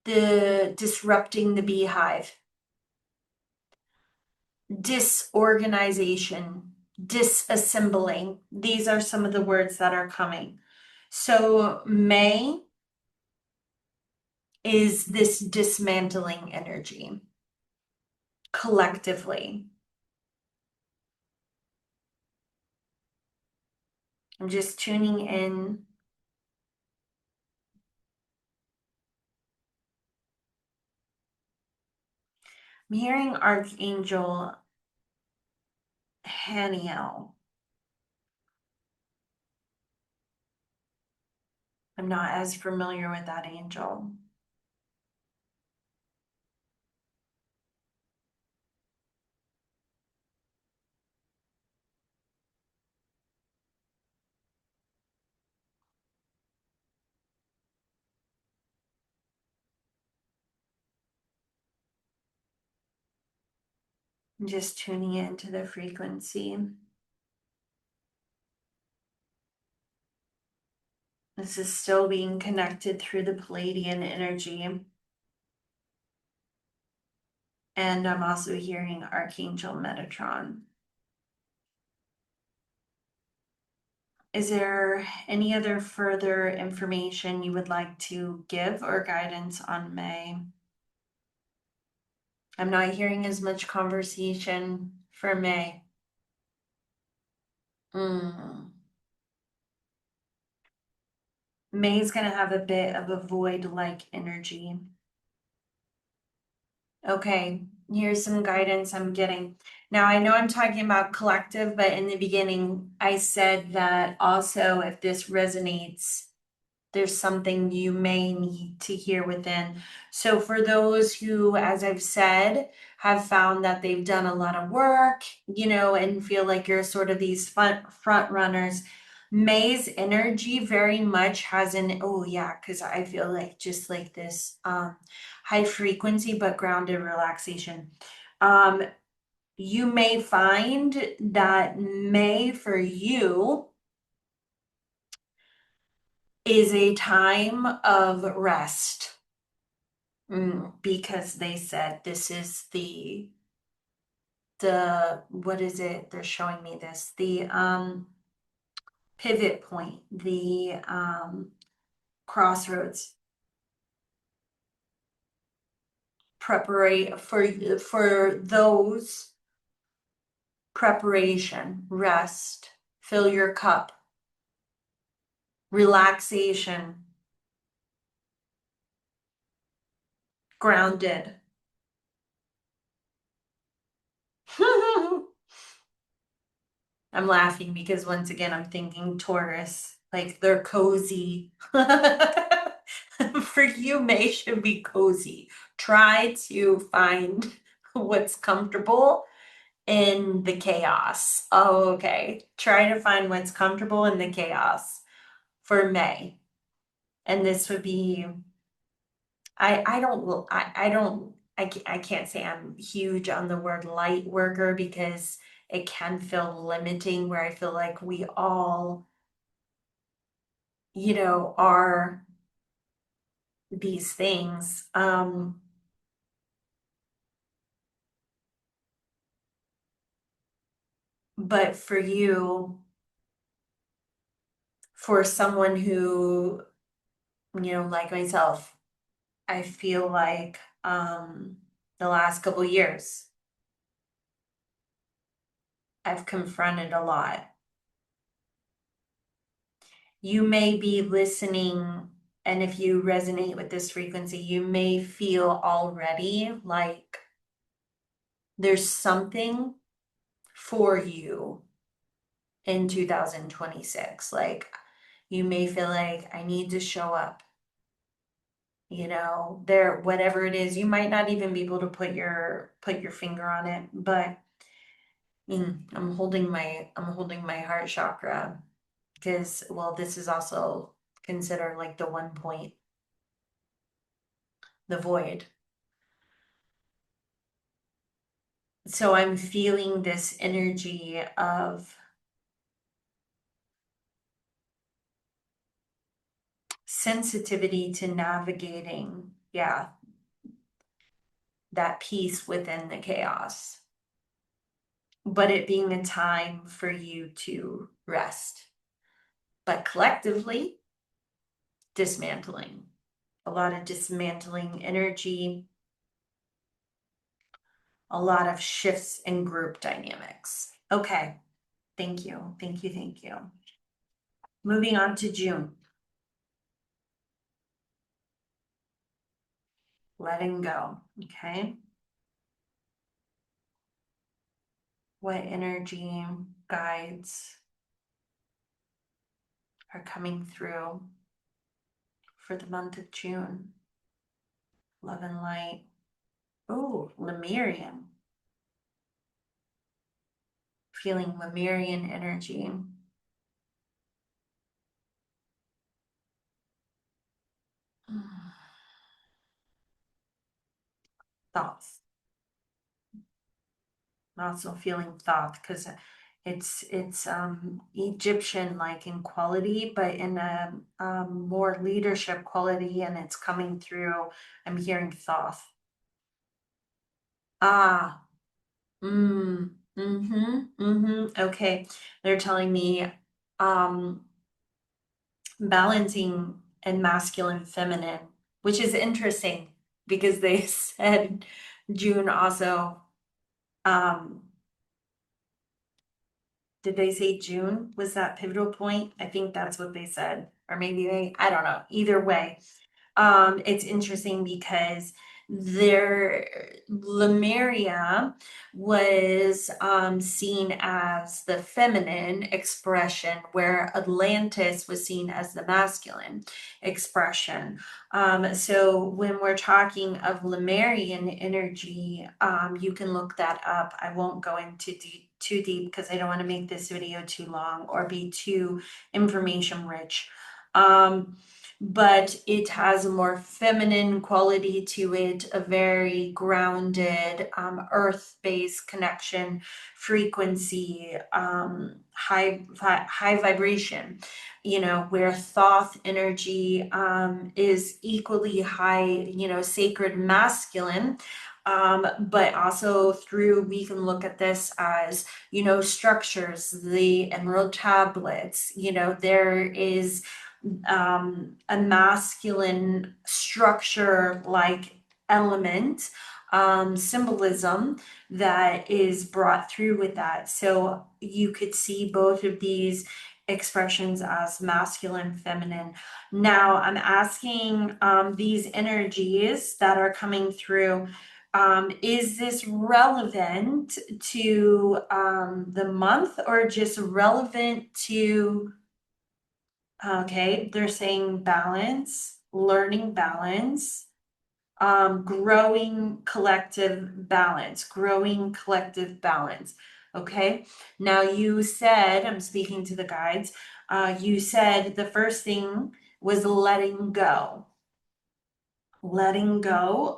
The disrupting the beehive. Disorganization. Disassembling. These are some of the words that are coming. So May is this dismantling energy collectively. I'm just tuning in. I'm hearing Archangel Haniel. I'm not as familiar with that angel. I'm just tuning into the frequency. This is still being connected through the Pleiadian energy. And I'm also hearing Archangel Metatron. Is there any other further information you would like to give or guidance on May? I'm not hearing as much conversation for May. May's going to have a bit of a void-like energy. Okay, here's some guidance I'm getting. Now, I know I'm talking about collective, but in the beginning, I said that also if this resonates, there's something you may need to hear within. So for those who, as I've said, have found that they've done a lot of work, and feel like you're sort of these front runners, May's energy very much has because I feel like just like this high frequency but grounded relaxation. You may find that May for you is a time of rest. Because they said this is the what is it? They're showing me this. The pivot point, the crossroads. Preparate for those preparation, rest, fill your cup, relaxation, grounded. I'm laughing because once again, I'm thinking Taurus, like they're cozy. For you, May should be cozy. Try to find what's comfortable in the chaos. Oh, okay. Try to find what's comfortable in the chaos for May. And this would be, I can't say I'm huge on the word light worker because it can feel limiting where I feel like we all, are these things. But for you, for someone who, like myself, I feel like the last couple years. I've confronted a lot. You may be listening, and if you resonate with this frequency, you may feel already like there's something for you in 2026. Like you may feel like I need to show up. You know, there, whatever it is, you might not even be able to put your finger on it, but I'm holding my heart chakra because, well, this is also considered like the one point, the void. So I'm feeling this energy of sensitivity to navigating, yeah, that peace within the chaos, but it being a time for you to rest. But collectively, dismantling, a lot of dismantling energy, a lot of shifts in group dynamics. Okay, thank you, thank you, thank you. Moving on to June. Letting go, okay? What energy guides are coming through for the month of June? Love and light. Oh, Lemurian. Feeling Lemurian energy. Thoughts. Also feeling thought because it's Egyptian like in quality, but in a more leadership quality, and it's coming through. I'm hearing Thoth. Ah, okay. They're telling me um balancing and masculine feminine, which is interesting because they said June also did they say June was that pivotal point? I think that's what they said. Or maybe I don't know. Either way, it's interesting because their Lemuria was seen as the feminine expression, where Atlantis was seen as the masculine expression. So when we're talking of Lemurian energy, you can look that up. I won't go into too deep because I don't want to make this video too long or be too information rich. But it has a more feminine quality to it, a very grounded, earth-based connection, frequency, high vibration. You know, where Thoth energy is equally high, you know, sacred masculine. But also through, we can look at this as, you know, structures, the emerald tablets, you know, there is a masculine structure like element, symbolism that is brought through with that. So you could see both of these expressions as masculine, feminine. Now I'm asking these energies that are coming through. Is this relevant to the month or just relevant to okay, they're saying balance, learning balance, growing collective balance. Okay, now you said, I'm speaking to the guides, you said the first thing was letting go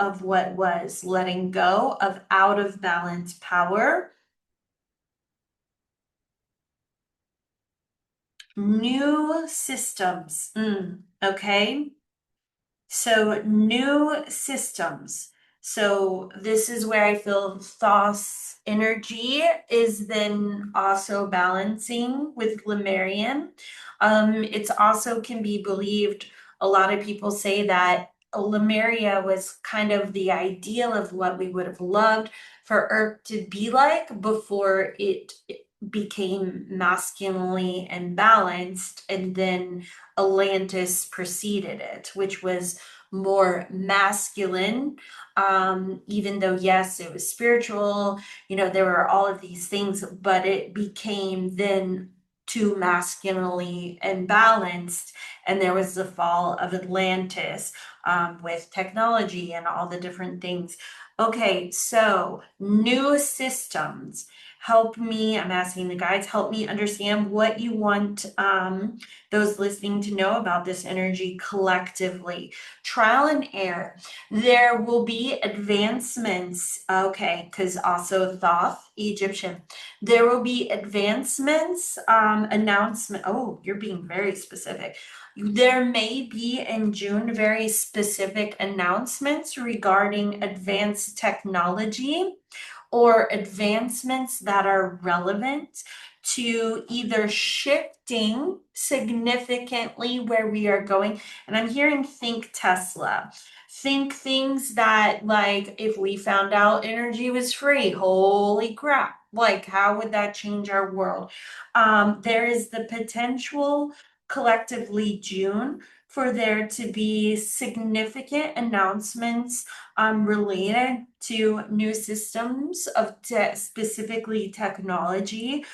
of what was, letting go of out of balance power. New systems. Okay. So new systems. So this is where I feel Thoth's energy is then also balancing with Lemurian. It's also can be believed, a lot of people say that Lemuria was kind of the ideal of what we would have loved for Earth to be like before it became masculinely imbalanced, and then Atlantis preceded it, which was more masculine. Even though, yes, it was spiritual, there were all of these things, but it became then too masculinely imbalanced, and there was the fall of Atlantis, with technology and all the different things. Okay, so new systems. Help me, I'm asking the guides, help me understand what you want those listening to know about this energy collectively. Trial and error. There will be advancements, okay, because also Thoth, Egyptian. There will be advancements, announcement. Oh, you're being very specific. There may be in June very specific announcements regarding advanced technology or advancements that are relevant to either shifting significantly where we are going. And I'm hearing think Tesla. Think things that, like, if we found out energy was free, holy crap, like, how would that change our world? There is the potential collectively June for there to be significant announcements related to new systems of specifically technology,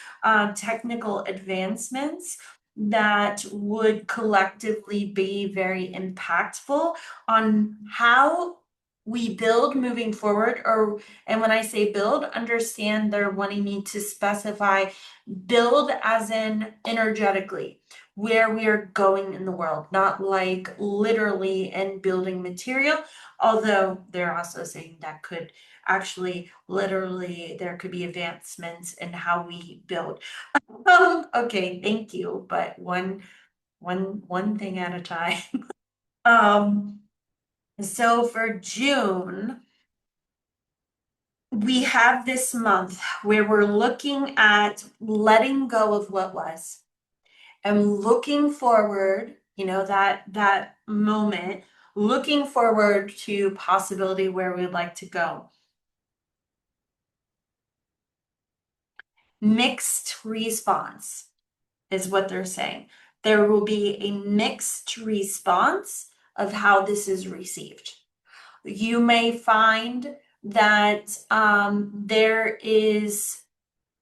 technical advancements that would collectively be very impactful on how we build moving forward. And when I say build, understand they're wanting me to specify build as in energetically where we are going in the world, not like literally in building material, although they're also saying that could actually literally there could be advancements in how we build. Okay, thank you, but one thing at a time. um so for June, we have this month where we're looking at letting go of what was and looking forward, that moment, looking forward to possibility where we'd like to go. Mixed response is what they're saying. There will be a mixed response of how this is received. You may find that there is,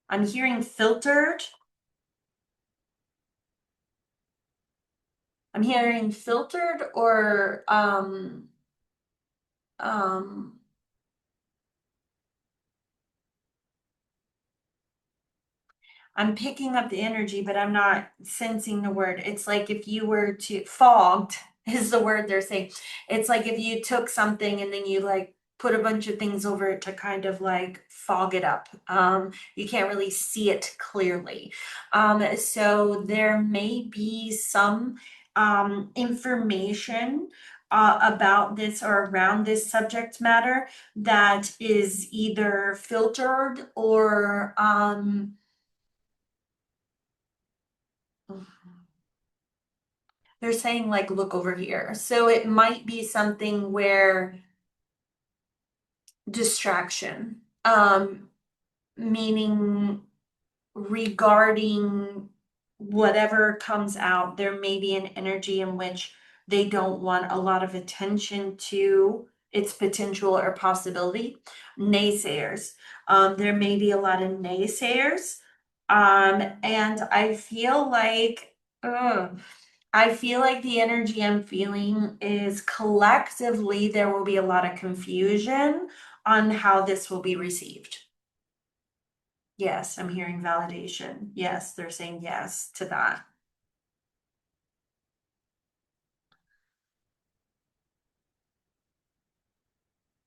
I'm hearing filtered. I'm hearing filtered or um I'm picking up the energy, but I'm not sensing the word. It's like if you were to fogged is the word they're saying. It's like if you took something and then you like put a bunch of things over it to kind of like fog it up. You can't really see it clearly. So there may be some information about this or around this subject matter that is either filtered or they're saying like look over here. So it might be something where distraction, meaning regarding whatever comes out, there may be an energy in which they don't want a lot of attention to its potential or possibility. Naysayers. There may be a lot of naysayers. And I feel like, the energy I'm feeling is collectively there will be a lot of confusion on how this will be received. Yes, I'm hearing validation. Yes, they're saying yes to that.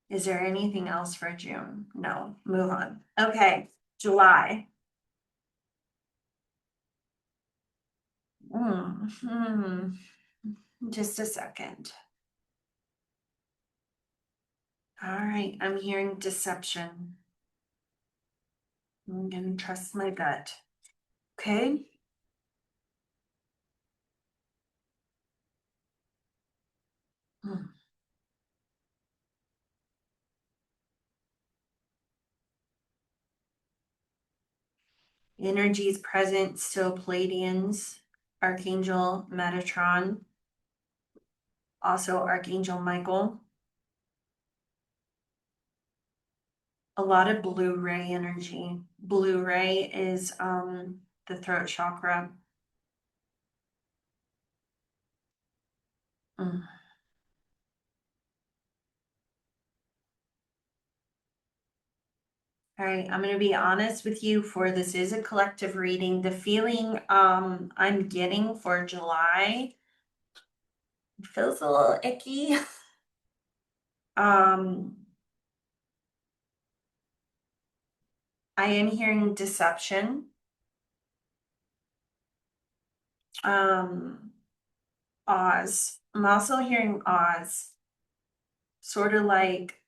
Is there anything else for June? No, move on. Okay, July. Just a second. All right, I'm hearing deception. I'm gonna trust my gut. Okay. Hmm. Energies present, still Pleiadians, Archangel Metatron, also Archangel Michael. A lot of blue ray energy. Blue ray is the throat chakra. Mm. All right, I'm going to be honest with you, for this is a collective reading. The feeling I'm getting for July feels a little icky. um I am hearing deception. Um Oz. I'm also hearing Oz. Sort of like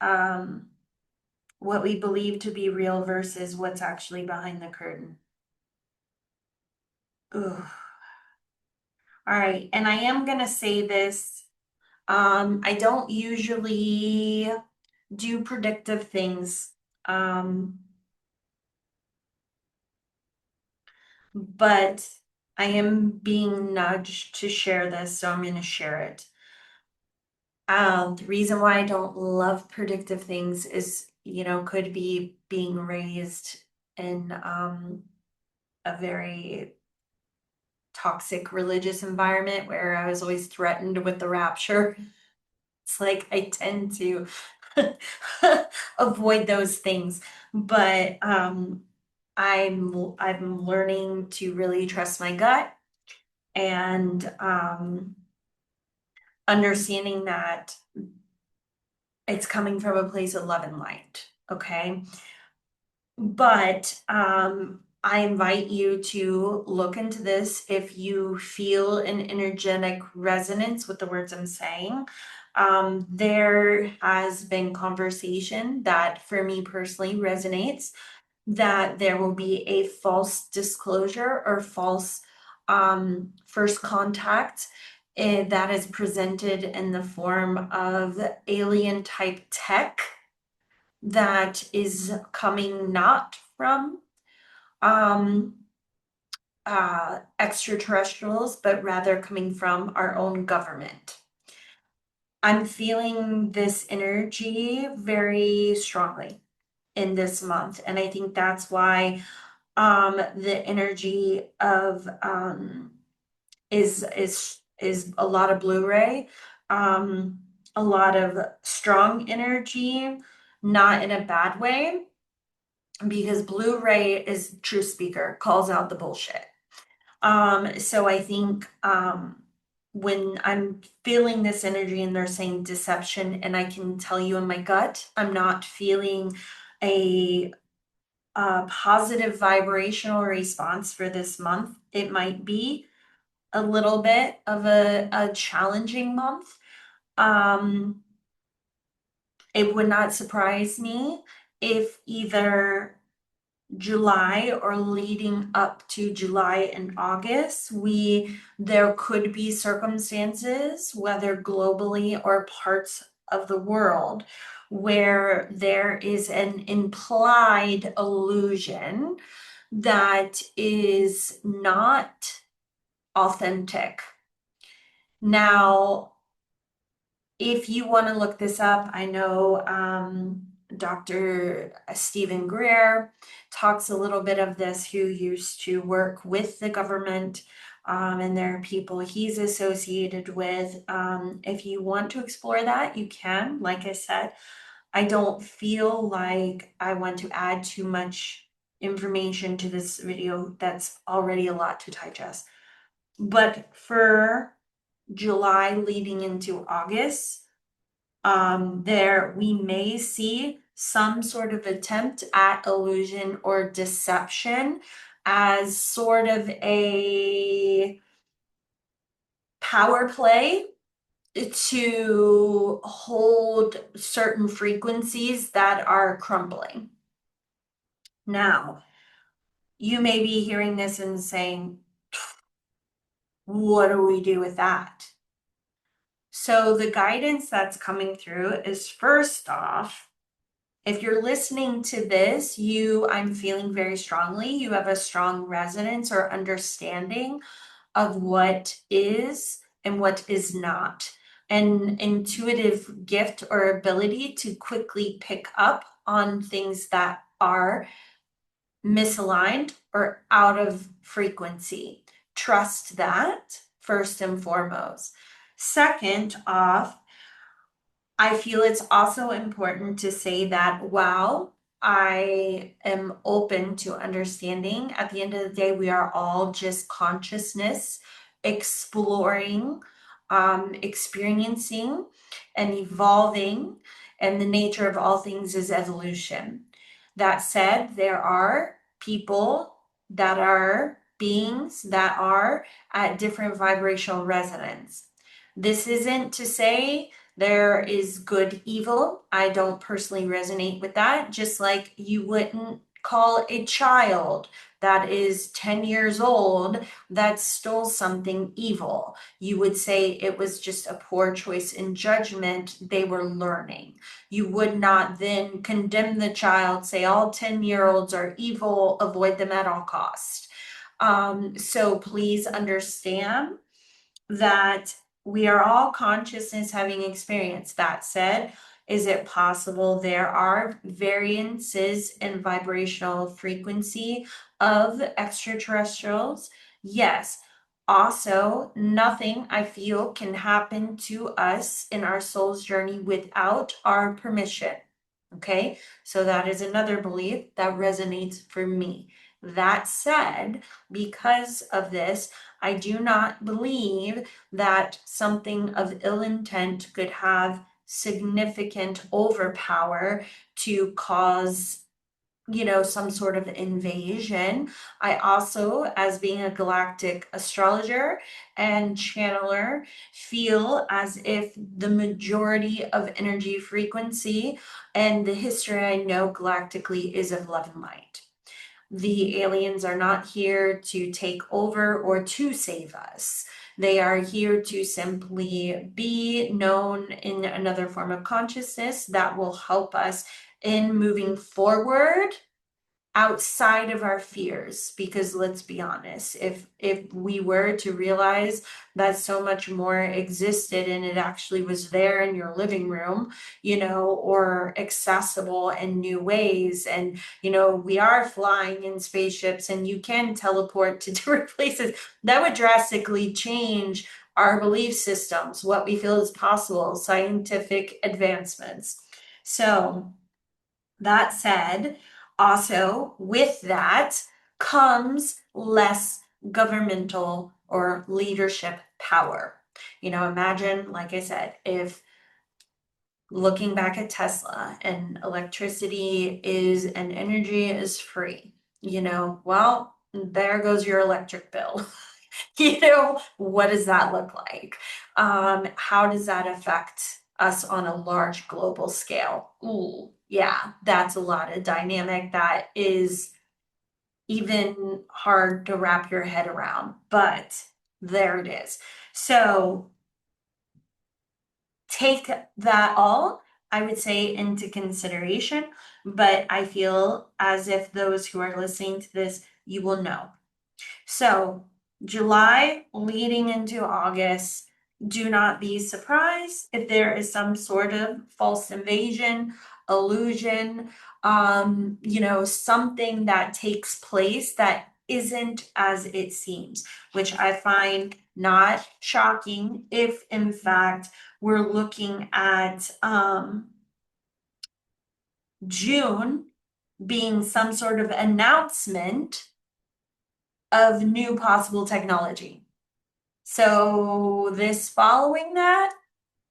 what we believe to be real versus what's actually behind the curtain. Ugh. All right, and I am gonna say this. I don't usually do predictive things. Um, but I am being nudged to share this, so I'm gonna share it. The reason why I don't love predictive things is, could be being raised in a very toxic religious environment where I was always threatened with the rapture. It's like I tend to avoid those things, but I'm learning to really trust my gut and understanding that it's coming from a place of love and light. Okay. But I invite you to look into this if you feel an energetic resonance with the words I'm saying. There has been conversation that for me personally resonates, that there will be a false disclosure or false first contact that is presented in the form of alien type tech that is coming not from um, extraterrestrials, but rather coming from our own government. I'm feeling this energy very strongly in this month, and I think that's why the energy of is a lot of Blu-ray, a lot of strong energy, not in a bad way, because Blu-ray is true speaker, calls out the bullshit. So I think when I'm feeling this energy and they're saying deception, and I can tell you in my gut, I'm not feeling a positive vibrational response for this month. It might be a little bit of a challenging month. It would not surprise me if either July or leading up to July and August, there could be circumstances, whether globally or parts of the world, where there is an implied illusion that is not authentic. Now, if you want to look this up, I know Dr. Stephen Greer talks a little bit of this, who used to work with the government, and there are people he's associated with. If you want to explore that, you can. Like I said, I don't feel like I want to add too much information to this video. That's already a lot to digest. But for July leading into August, there we may see some sort of attempt at illusion or deception as sort of a power play to hold certain frequencies that are crumbling. Now, you may be hearing this and saying, what do we do with that? So the guidance that's coming through is, first off, If you're listening to this, I'm feeling very strongly, you have a strong resonance or understanding of what is and what is not. An intuitive gift or ability to quickly pick up on things that are misaligned or out of frequency. Trust that first and foremost. Second off, I feel it's also important to say that while I am open to understanding, at the end of the day, we are all just consciousness exploring, experiencing, and evolving. And the nature of all things is evolution. That said, there are people that are beings that are at different vibrational resonance. This isn't to say there is good, evil. I don't personally resonate with that. Just like you wouldn't call a child that is 10 years old that stole something evil. You would say it was just a poor choice in judgment. They were learning. You would not then condemn the child, say all 10-year-olds are evil, avoid them at all costs. So please understand that we are all consciousness having experience. That said, is it possible there are variances in vibrational frequency of extraterrestrials? Yes. Also, nothing I feel can happen to us in our soul's journey without our permission. Okay, so that is another belief that resonates for me. That said, because of this, I do not believe that something of ill intent could have significant overpower to cause, some sort of invasion. I also, as being a galactic astrologer and channeler, feel as if the majority of energy frequency and the history I know galactically is of love and light. The aliens are not here to take over or to save us. They are here to simply be known in another form of consciousness that will help us in moving forward outside of our fears. Because let's be honest, if we were to realize that so much more existed and it actually was there in your living room, or accessible in new ways, and we are flying in spaceships and you can teleport to different places, that would drastically change our belief systems, what we feel is possible, scientific advancements. So that said, also with that comes less governmental or leadership power. Imagine, like I said, if looking back at Tesla and electricity is and energy is free, well, there goes your electric bill. What does that look like? How does that affect us on a large global scale? Ooh, yeah, that's a lot of dynamic that is even hard to wrap your head around, but there it is. So take that all, I would say, into consideration, but I feel as if those who are listening to this, you will know. So July leading into August, do not be surprised if there is some sort of false invasion, illusion, something that takes place that isn't as it seems, which I find not shocking if in fact we're looking at June being some sort of announcement of new possible technology. So this following that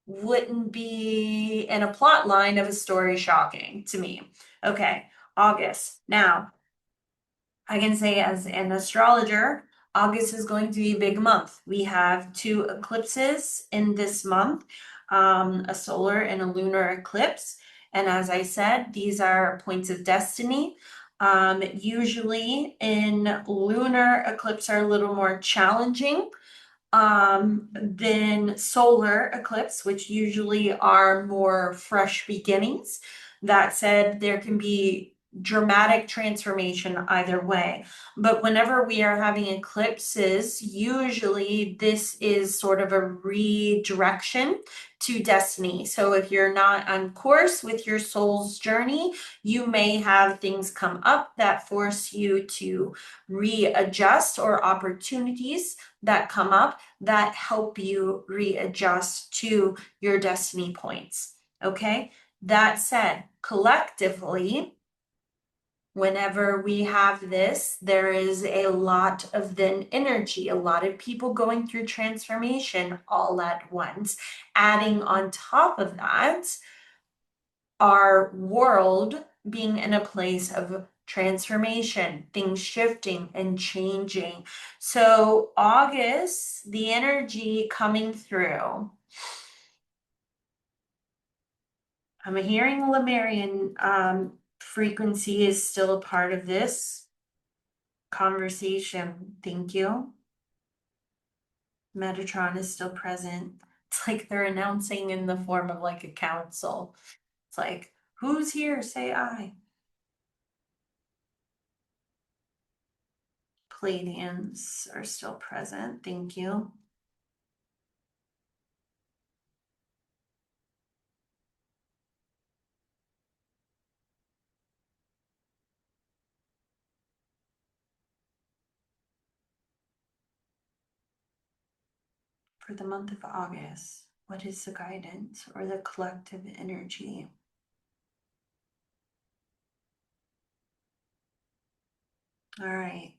wouldn't be in a plot line of a story shocking to me. Okay, August. Now, I can say as an astrologer, August is going to be a big month. We have 2 eclipses in this month, a solar and a lunar eclipse. And as I said, these are points of destiny. Usually in lunar eclipse are a little more challenging than solar eclipse, which usually are more fresh beginnings. That said, there can be dramatic transformation either way. But whenever we are having eclipses, usually this is sort of a redirection to destiny. So if you're not on course with your soul's journey, you may have things come up that force you to readjust, or opportunities that come up that help you readjust to your destiny points. Okay. That said, collectively, whenever we have this, there is a lot of then energy, a lot of people going through transformation all at once. Adding on top of that, our world being in a place of transformation, things shifting and changing. So, August, the energy coming through. I'm hearing Lemurian frequency is still a part of this conversation. Thank you. Metatron is still present. It's like they're announcing in the form of like a council. It's like, who's here? Say I. Pleiadians are still present. Thank you. For the month of August, what is the guidance or the collective energy? All right.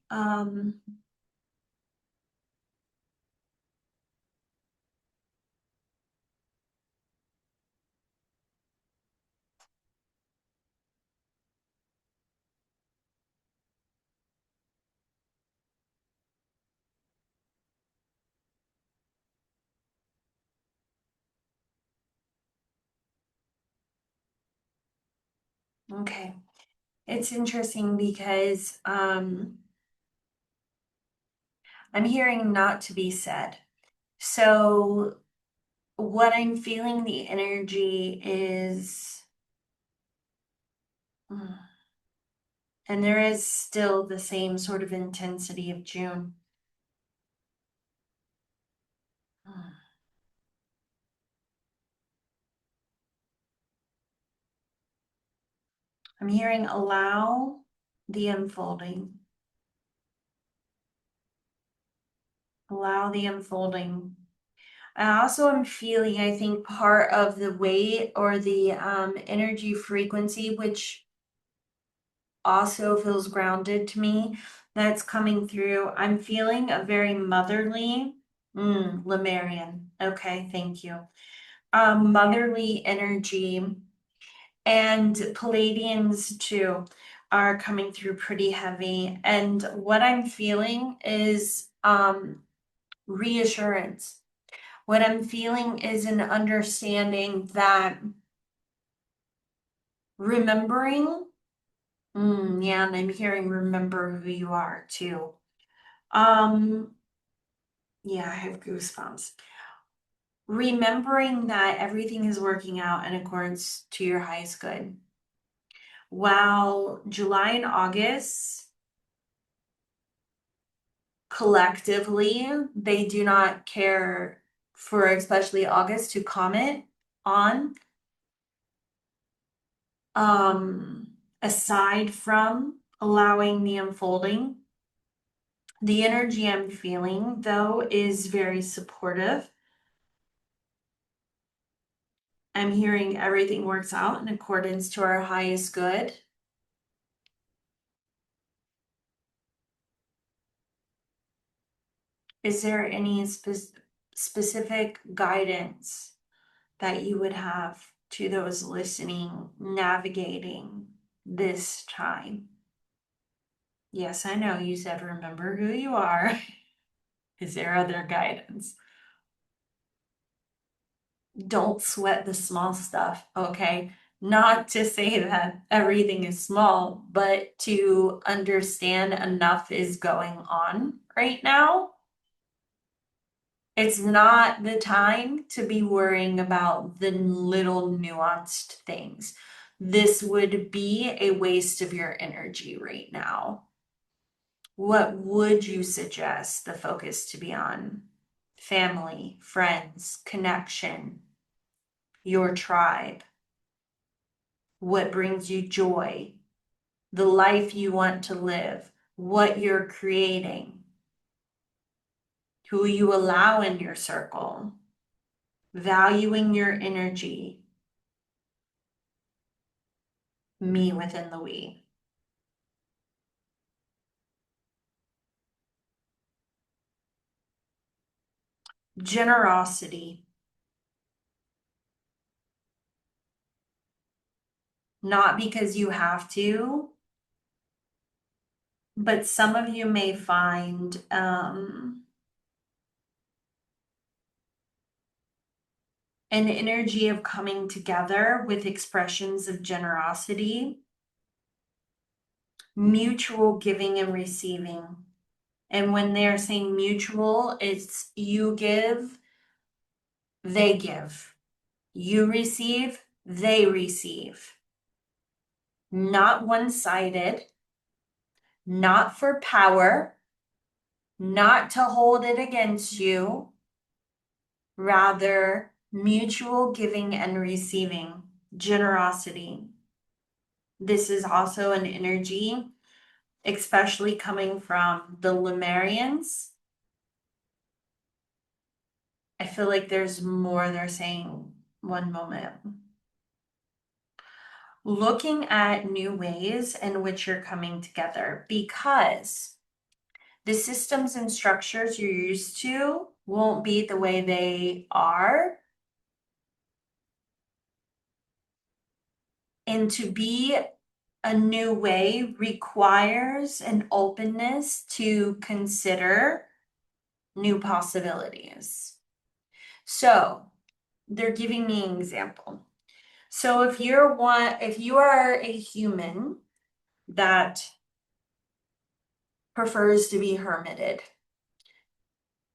Okay. It's interesting because I'm hearing not to be said. So what I'm feeling the energy is, and there is still the same sort of intensity of June. I'm hearing allow the unfolding. Allow the unfolding. I also am feeling, I think, part of the weight or the energy frequency, which also feels grounded to me, that's coming through. I'm feeling a very motherly, Lemurian. Okay, thank you. Motherly energy, and Palladians too are coming through pretty heavy. And what I'm feeling is reassurance. What I'm feeling is an understanding that remembering, yeah, and I'm hearing remember who you are too. Yeah, I have goosebumps. Remembering that everything is working out in accordance to your highest good. While July and August, collectively, they do not care for, especially August, to comment on. Aside from allowing the unfolding, the energy I'm feeling, though, is very supportive. I'm hearing everything works out in accordance to our highest good. Is there any specific guidance that you would have to those listening, navigating this time? Yes, I know you said remember who you are. Is there other guidance? Don't sweat the small stuff, okay? Not to say that everything is small, but to understand enough is going on right now. It's not the time to be worrying about the little nuanced things. this would be a waste of your energy right now. What would you suggest the focus to be on? Family, friends, connection, your tribe. What brings you joy? The life you want to live, what you're creating, who you allow in your circle, valuing your energy, me within the we. Generosity, not because you have to, but some of you may find an energy of coming together with expressions of generosity, mutual giving and receiving. And when they're saying mutual, it's you give, they give. You receive, they receive. Not one-sided, not for power, not to hold it against you, rather mutual giving and receiving, generosity. This is also an energy, especially coming from the Lemurians. I feel like there's more they're saying. One moment. Looking at new ways in which you're coming together, because the systems and structures you're used to won't be the way they are. And to be a new way requires an openness to consider new possibilities. So they're giving me an example. So if you are a human that prefers to be hermited,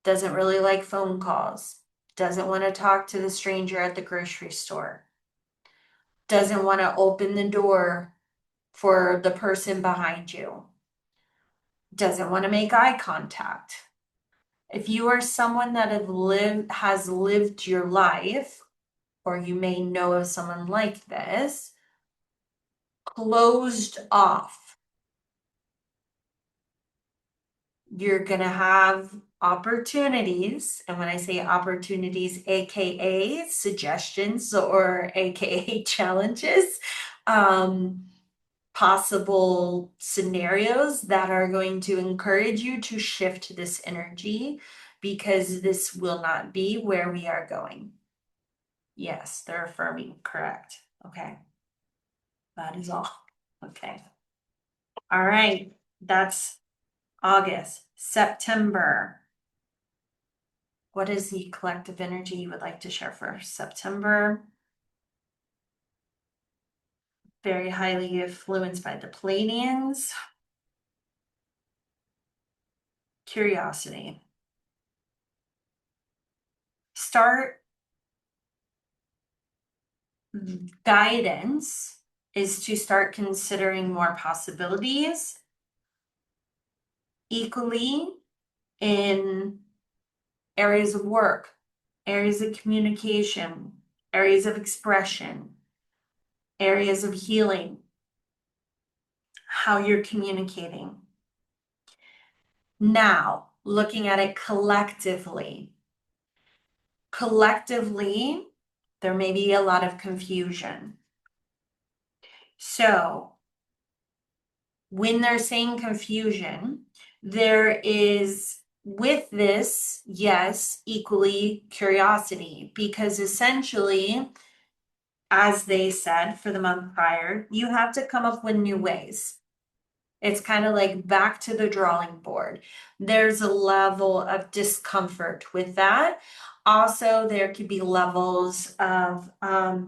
doesn't really like phone calls, doesn't want to talk to the stranger at the grocery store, doesn't want to open the door for the person behind you, doesn't want to make eye contact. If you are someone that has lived your life, or you may know of someone like this, closed off, you're going to have opportunities. And when I say opportunities, AKA suggestions or AKA challenges, possible scenarios that are going to encourage you to shift this energy, because this will not be where we are going. Yes, they're affirming, correct. Okay. That is all. Okay. All right. That's August. September. What is the collective energy you would like to share for September? Very highly influenced by the Pleiadians. Curiosity. Guidance is to start considering more possibilities equally in areas of work, areas of communication, areas of expression, areas of healing, how you're communicating. Now, looking at it collectively, there may be a lot of confusion. So when they're saying confusion, there is with this, yes, equally curiosity, because essentially, as they said for the month prior, you have to come up with new ways. It's kind of like back to the drawing board. There's a level of discomfort with that. Also, there could be levels of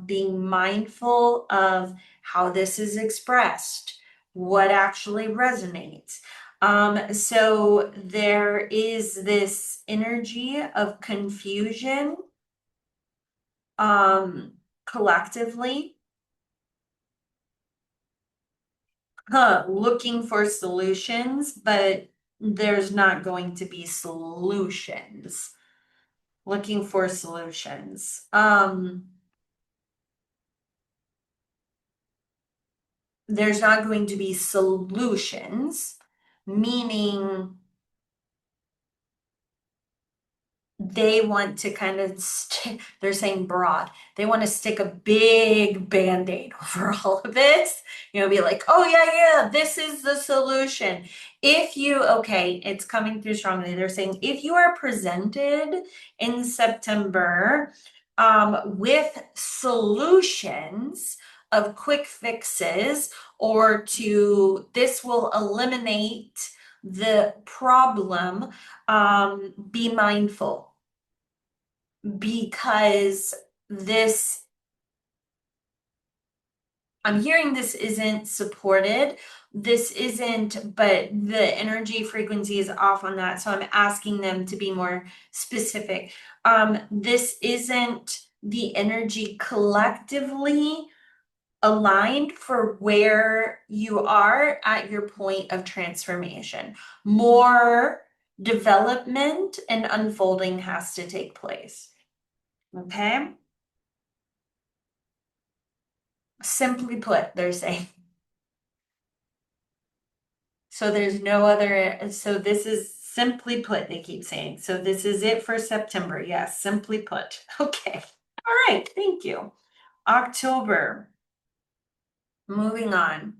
being mindful of how this is expressed, what actually resonates. So there is this energy of confusion collectively. looking for solutions, but there's not going to be solutions. Looking for solutions. There's not going to be solutions, meaning they want to kind of stick, they're saying broad, they want to stick a big band-aid over all of it, be like, oh yeah, this is the solution. If you, okay, it's coming through strongly. They're saying if you are presented in September with solutions of quick fixes, or this will eliminate the problem, be mindful, because this, I'm hearing this isn't supported. This isn't, but the energy frequency is off on that. So I'm asking them to be more specific. This isn't the energy collectively aligned for where you are at your point of transformation. More development and unfolding has to take place. Okay? Simply put, they're saying. So there's no other, so this is simply put, they keep saying. So this is it for September. Yes, simply put. Okay. All right. Thank you. October. Moving on.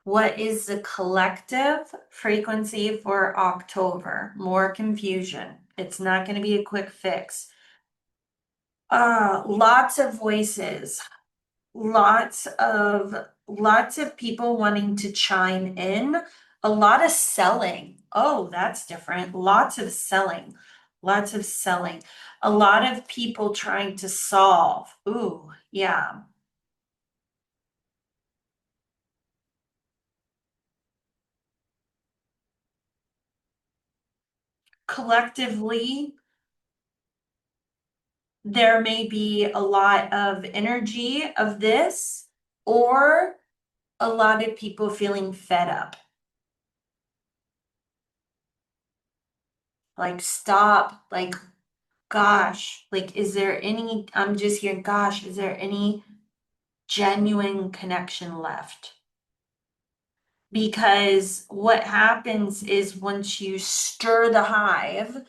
What is the collective frequency for October? More confusion. It's not going to be a quick fix. Lots of voices, lots of people wanting to chime in, a lot of selling. Oh, that's different. Lots of selling. Lots of selling. A lot of people trying to solve. Ooh, yeah. Collectively, there may be a lot of energy of this, or a lot of people feeling fed up. Like, stop. Like, gosh, like, is there any, I'm just hearing, gosh, is there any genuine connection left? Because what happens is once you stir the hive,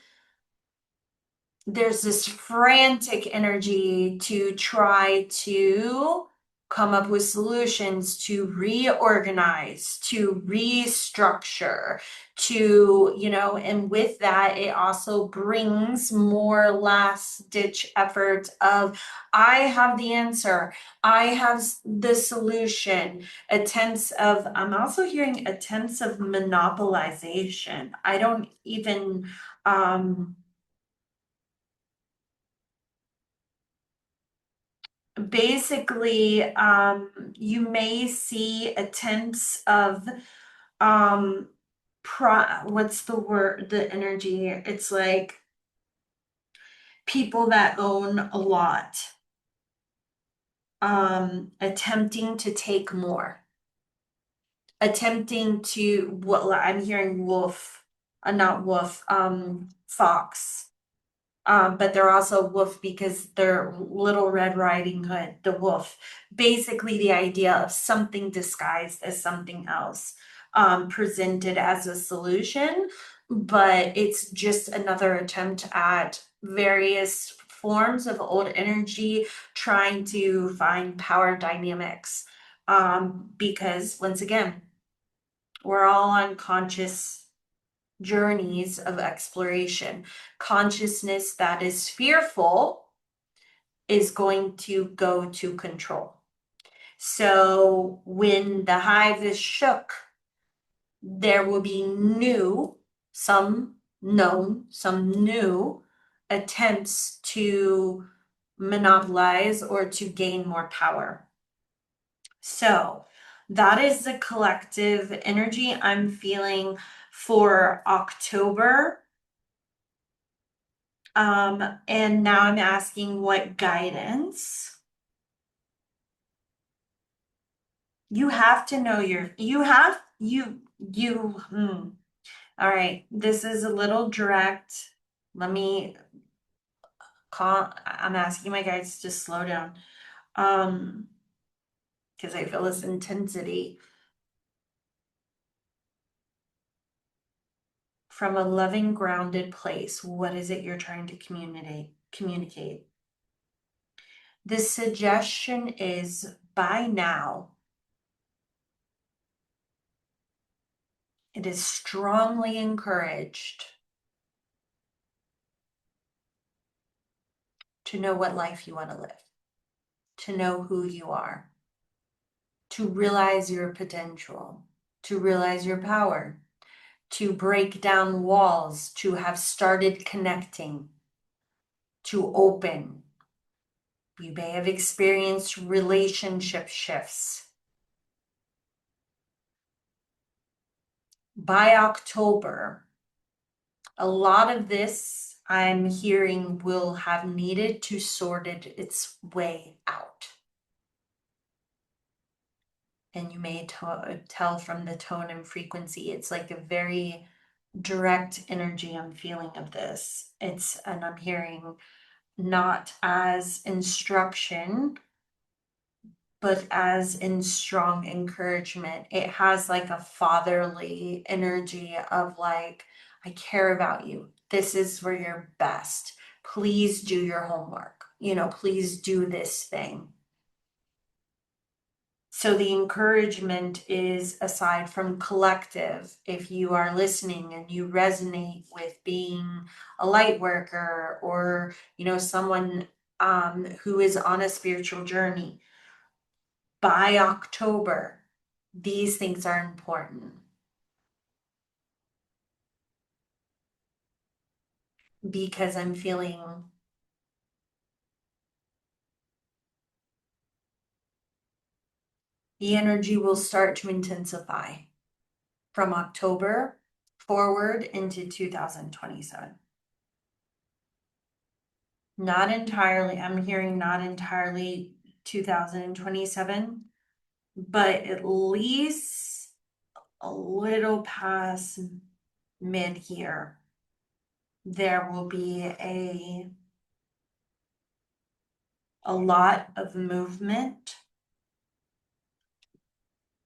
there's this frantic energy to try to come up with solutions, to reorganize, to restructure, and with that, it also brings more last ditch effort of, I have the answer, I have the solution, attempts of, I'm also hearing attempts of monopolization. I don't even, basically, you may see attempts of, what's the word, the energy? It's like people that own a lot, attempting to take more, attempting to, what I'm hearing wolf, not wolf, fox. But they're also wolf because they're Little Red Riding Hood, the wolf. Basically, the idea of something disguised as something else, presented as a solution, but it's just another attempt at various forms of old energy trying to find power dynamics. Because once again, we're all on conscious journeys of exploration. Consciousness that is fearful is going to go to control. So when the hive is shook, there will be some known, some new attempts to monopolize or to gain more power. So that is the collective energy I'm feeling for October. And now I'm asking what guidance. You have to know All right, this is a little direct. Let me I'm asking my guides to slow down. Because I feel this intensity from a loving, grounded place. What is it you're trying to communicate? This suggestion is by now, it is strongly encouraged to know what life you want to live, to know who you are, to realize your potential, to realize your power, to break down walls, to have started connecting, to open. You may have experienced relationship shifts. By October, a lot of this I'm hearing will have needed to sort its way out. And you may tell from the tone and frequency, it's like a very direct energy I'm feeling of this. And I'm hearing not as instruction, but as in strong encouragement. It has like a fatherly energy of like, I care about you. This is for your best. Please do your homework. Please do this thing. So the encouragement is, aside from collective, if you are listening and you resonate with being a light worker or, someone who is on a spiritual journey, by October, these things are important. Because I'm feeling the energy will start to intensify from October forward into 2027. Not entirely, I'm hearing not entirely 2027, but at least a little past mid here, there will be a lot of movement,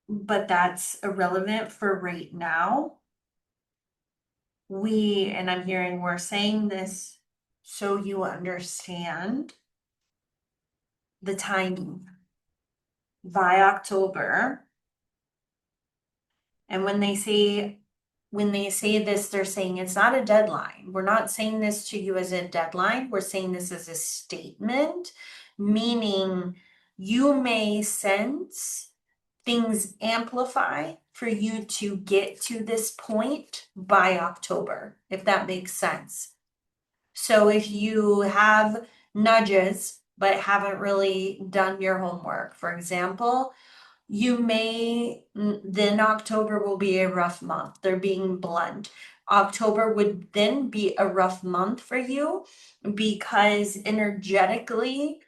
but that's irrelevant for right now. And I'm hearing we're saying this so you understand the timing. By October, and when they say this, they're saying it's not a deadline. We're not saying this to you as a deadline. We're saying this as a statement, meaning you may sense things amplify for you to get to this point by October, if that makes sense. So if you have nudges but haven't really done your homework, for example, then October will be a rough month. They're being blunt. October would then be a rough month for you because energetically,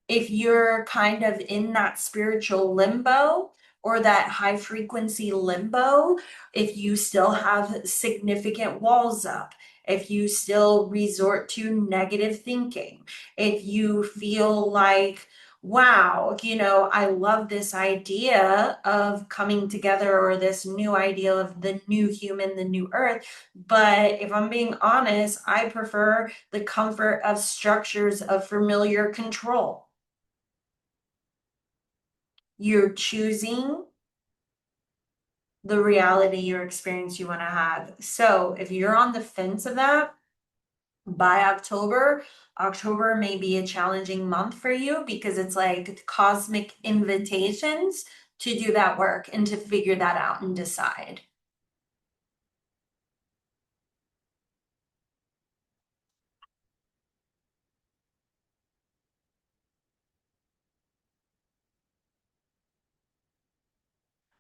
if you're kind of in that spiritual limbo or that high frequency limbo, if you still have significant walls up, if you still resort to negative thinking, if you feel like, wow, I love this idea of coming together or this new idea of the new human, the new earth. But if I'm being honest, I prefer the comfort of structures of familiar control. You're choosing the reality or experience you want to have. So if you're on the fence of that, by October may be a challenging month for you because it's like cosmic invitations to do that work and to figure that out and decide.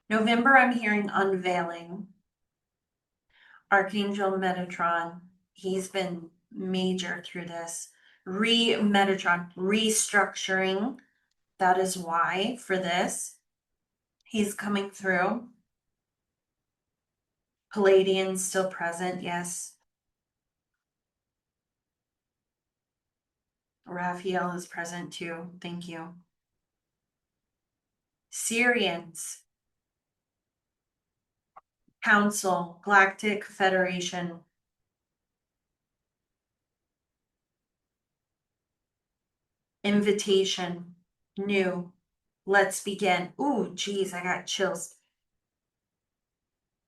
November, I'm hearing unveiling. Archangel Metatron, he's been major through this. Metatron, restructuring. That is why for this. He's coming through. Pleiadians still present, yes. Raphael is present too. Thank you. Syrians, Council, Galactic Federation. Invitation, new. Let's begin. Ooh, geez, I got chills.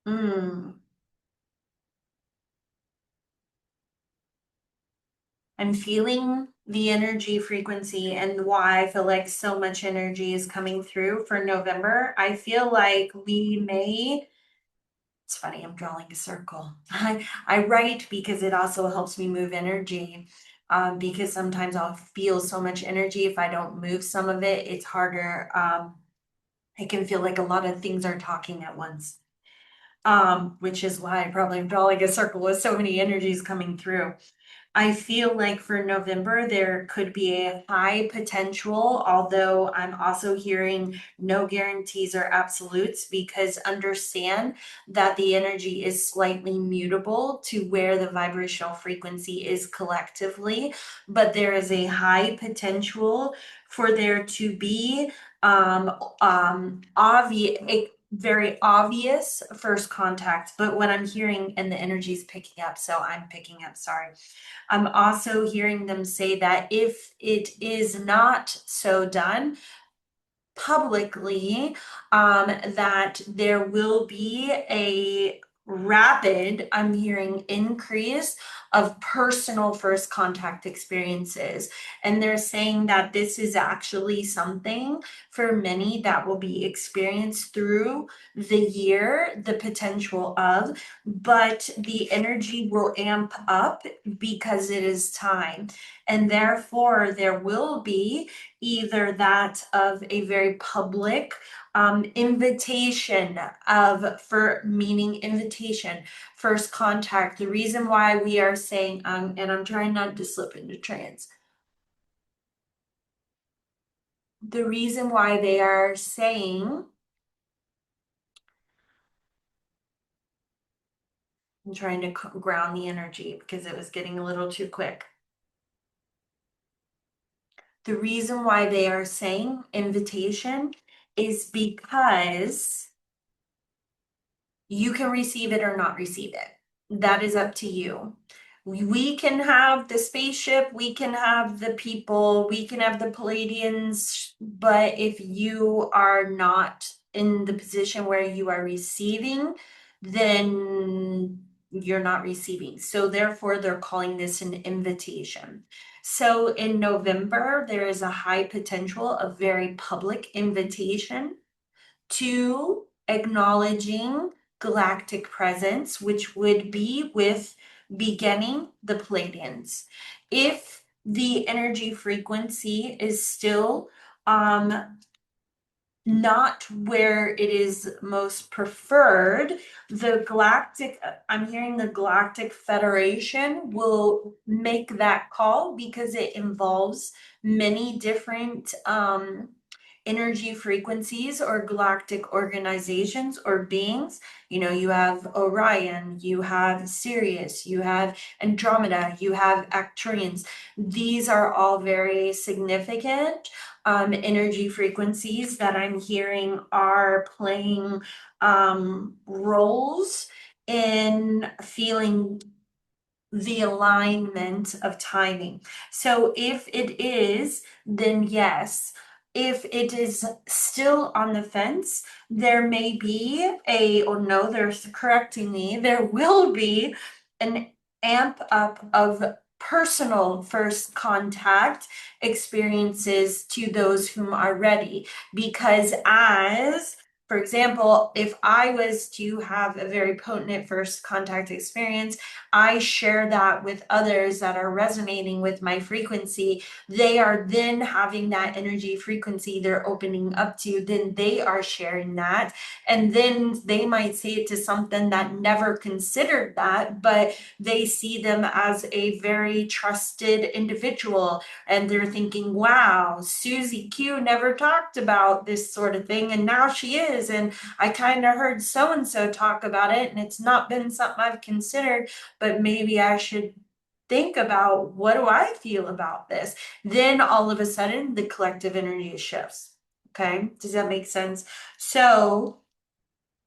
I'm feeling the energy frequency and why I feel like so much energy is coming through for November. I feel like we may, it's funny, I'm drawing a circle. I write because it also helps me move energy. Because sometimes I'll feel so much energy. If I don't move some of it, it's harder. I can feel like a lot of things are talking at once. Which is why I probably am drawing a circle with so many energies coming through. I feel like for November, there could be a high potential, although I'm also hearing no guarantees or absolutes, because understand that the energy is slightly mutable to where the vibrational frequency is collectively, but there is a high potential for there to be obvious, very obvious first contact. But what I'm hearing, and the energy is picking up, so I'm picking up, sorry. I'm also hearing them say that if it is not so done publicly, that there will be a rapid, I'm hearing, increase of personal first contact experiences. And they're saying that this is actually something for many that will be experienced through the year, the potential of, but the energy will amp up because it is time. And therefore, there will be either that of a very public invitation of, for meaning invitation, first contact. The reason why we are saying, and I'm trying not to slip into trance. The reason why they are saying, I'm trying to ground the energy because it was getting a little too quick. The reason why they are saying invitation is because you can receive it or not receive it. That is up to you. We can have the spaceship, we can have the people, we can have the Pleiadians, but if you are not in the position where you are receiving, then you're not receiving. So therefore, they're calling this an invitation. So in November, there is a high potential of very public invitation to acknowledging galactic presence, which would be with beginning the Pleiadians. If the energy frequency is still not where it is most preferred, the galactic, I'm hearing the Galactic Federation will make that call because it involves many different energy frequencies or galactic organizations or beings. You know, you have Orion, you have Sirius, you have Andromeda, you have Arcturians. These are all very significant energy frequencies that I'm hearing are playing roles in feeling the alignment of timing. So if it is, then yes. If it is still on the fence, there may be or no, they're correcting me, there will be an amp up of personal first contact experiences to those whom are ready. Because as For example, if I was to have a very potent first contact experience, I share that with others that are resonating with my frequency. They are then having that energy frequency they're opening up to, then they are sharing that. And then they might say it to something that never considered that, but they see them as a very trusted individual. And they're thinking, wow, Susie Q never talked about this sort of thing, and now she is. And I kind of heard so and so talk about it, and it's not been something I've considered, but maybe I should think about what do I feel about this? Then all of a sudden, the collective energy shifts. Okay, does that make sense? So,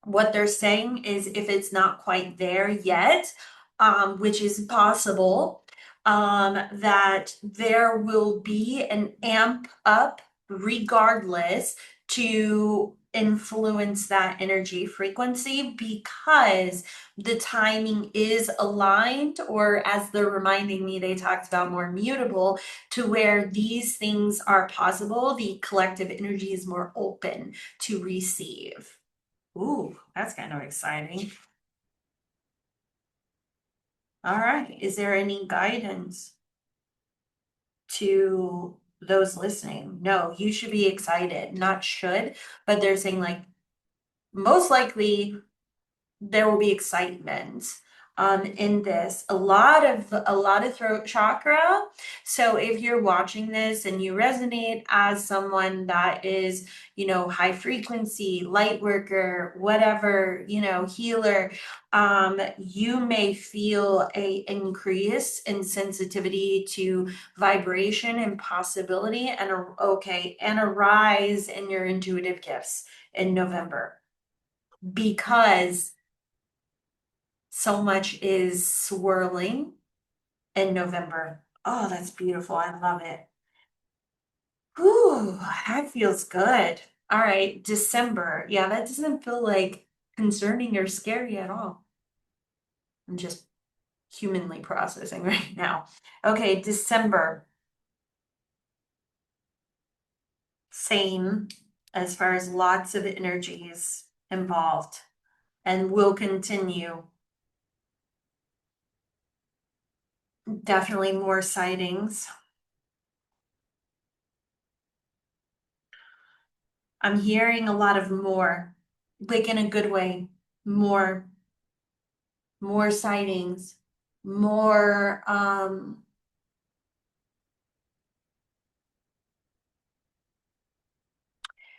what they're saying is if it's not quite there yet, which is possible, that there will be an amp up regardless to influence that energy frequency because the timing is aligned, or as they're reminding me, they talked about more mutable, to where these things are possible. The collective energy is more open to receive. Ooh, that's kind of exciting. All right. Is there any guidance to those listening? No, you should be excited, not should, but they're saying like most likely there will be excitement in this. A lot of throat chakra. So if you're watching this and you resonate as someone that is, high frequency, light worker, whatever, healer, you may feel a increase in sensitivity to vibration and possibility, and a rise in your intuitive gifts in November because so much is swirling in November. Oh, that's beautiful. I love it. Whew, that feels good. All right, December. Yeah, that doesn't feel like concerning or scary at all. I'm just humanly processing right now. Okay, December. Same as far as lots of energies involved and will continue. Definitely more sightings. I'm hearing a lot of more, like in a good way, more, more sightings, more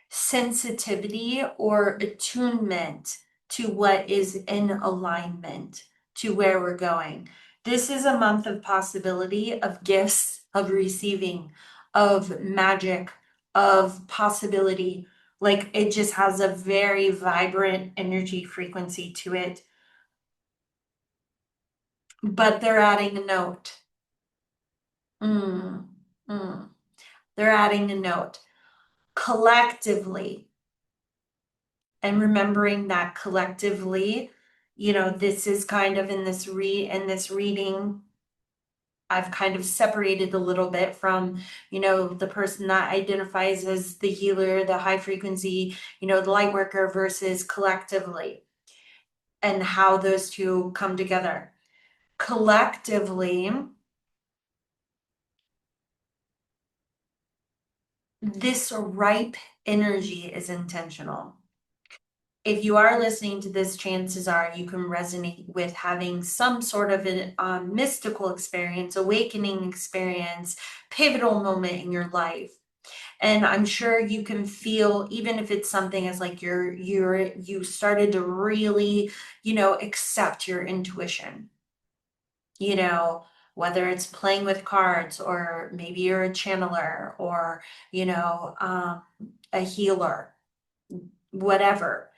sensitivity or attunement to what is in alignment to where we're going. This is a month of possibility, of gifts, of receiving, of magic, of possibility. Like it just has a very vibrant energy frequency to it. But they're adding a note. Mm, mm. They're adding a note. Collectively, and remembering that collectively, this is kind of in this reading, I've kind of separated a little bit from, the person that identifies as the healer, the high frequency, the light worker versus collectively, and how those two come together. Collectively, this ripe energy is intentional. If you are listening to this, chances are you can resonate with having some sort of a mystical experience, awakening experience, pivotal moment in your life. And I'm sure you can feel, even if it's something as like you started to really, accept your intuition, you know, whether it's playing with cards, or maybe you're a channeler, or, a healer, whatever,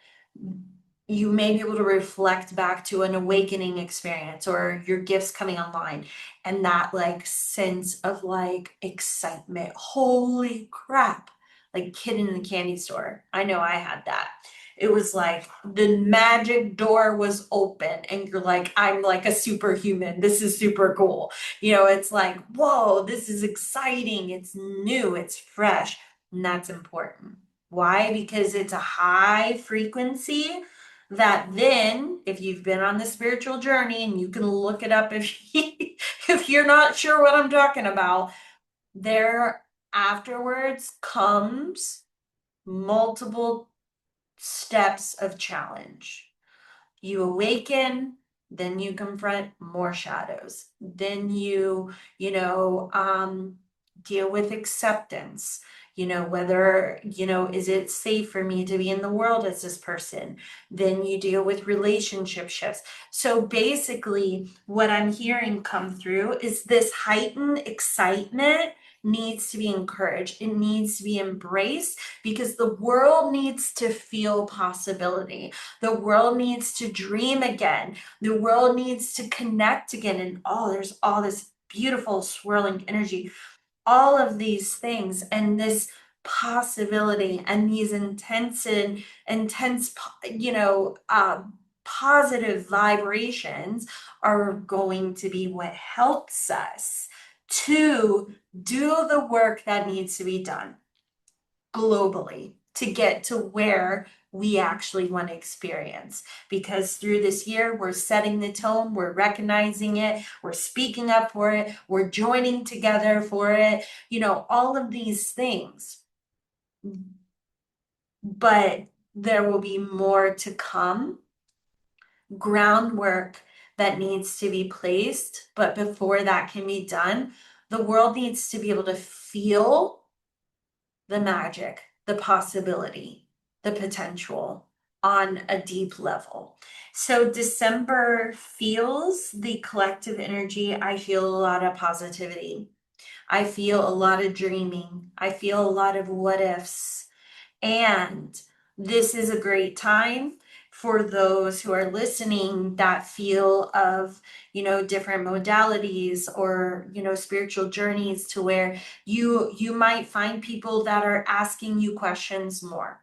you may be able to reflect back to an awakening experience or your gifts coming online, and that like sense of like excitement. Holy crap, like kid in the candy store. I know I had that. It was like the magic door was open and you're like, I'm like a superhuman, this is super cool. It's like, whoa, this is exciting, it's new, it's fresh, and that's important. Why? Because it's a high frequency that then, if you've been on the spiritual journey, and you can look it up if if you're not sure what I'm talking about, there afterwards comes multiple steps of challenge. You awaken, then you confront more shadows. Then deal with acceptance. Whether, is it safe for me to be in the world as this person? Then you deal with relationship shifts. So basically, what I'm hearing come through is this heightened excitement needs to be encouraged. It needs to be embraced because the world needs to feel possibility. The world needs to dream again. The world needs to connect again. And there's all this beautiful swirling energy, all of these things, and this possibility, and these intense, positive vibrations are going to be what helps us to do the work that needs to be done globally to get to where we actually want to experience. Because through this year, we're setting the tone, we're recognizing it, we're speaking up for it, we're joining together for it, all of these things. But there will be more to come, groundwork that needs to be placed. But before that can be done, the world needs to be able to feel the magic, the possibility, the potential on a deep level. So December feels the collective energy. I feel a lot of positivity. I feel a lot of dreaming. I feel a lot of what ifs. And this is a great time for those who are listening that feel of, different modalities or, spiritual journeys, to where you might find people that are asking you questions more.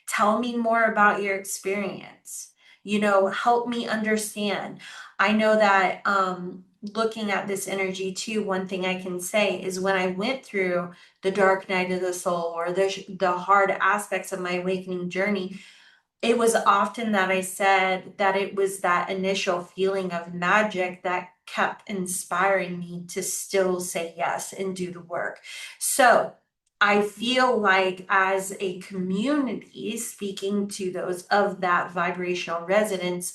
Tell me more about your experience. Help me understand. I know that looking at this energy too, one thing I can say is when I went through the dark night of the soul, or the hard aspects of my awakening journey, it was often that I said that it was that initial feeling of magic that kept inspiring me to still say yes and do the work. So I feel like, as a community, speaking to those of that vibrational resonance,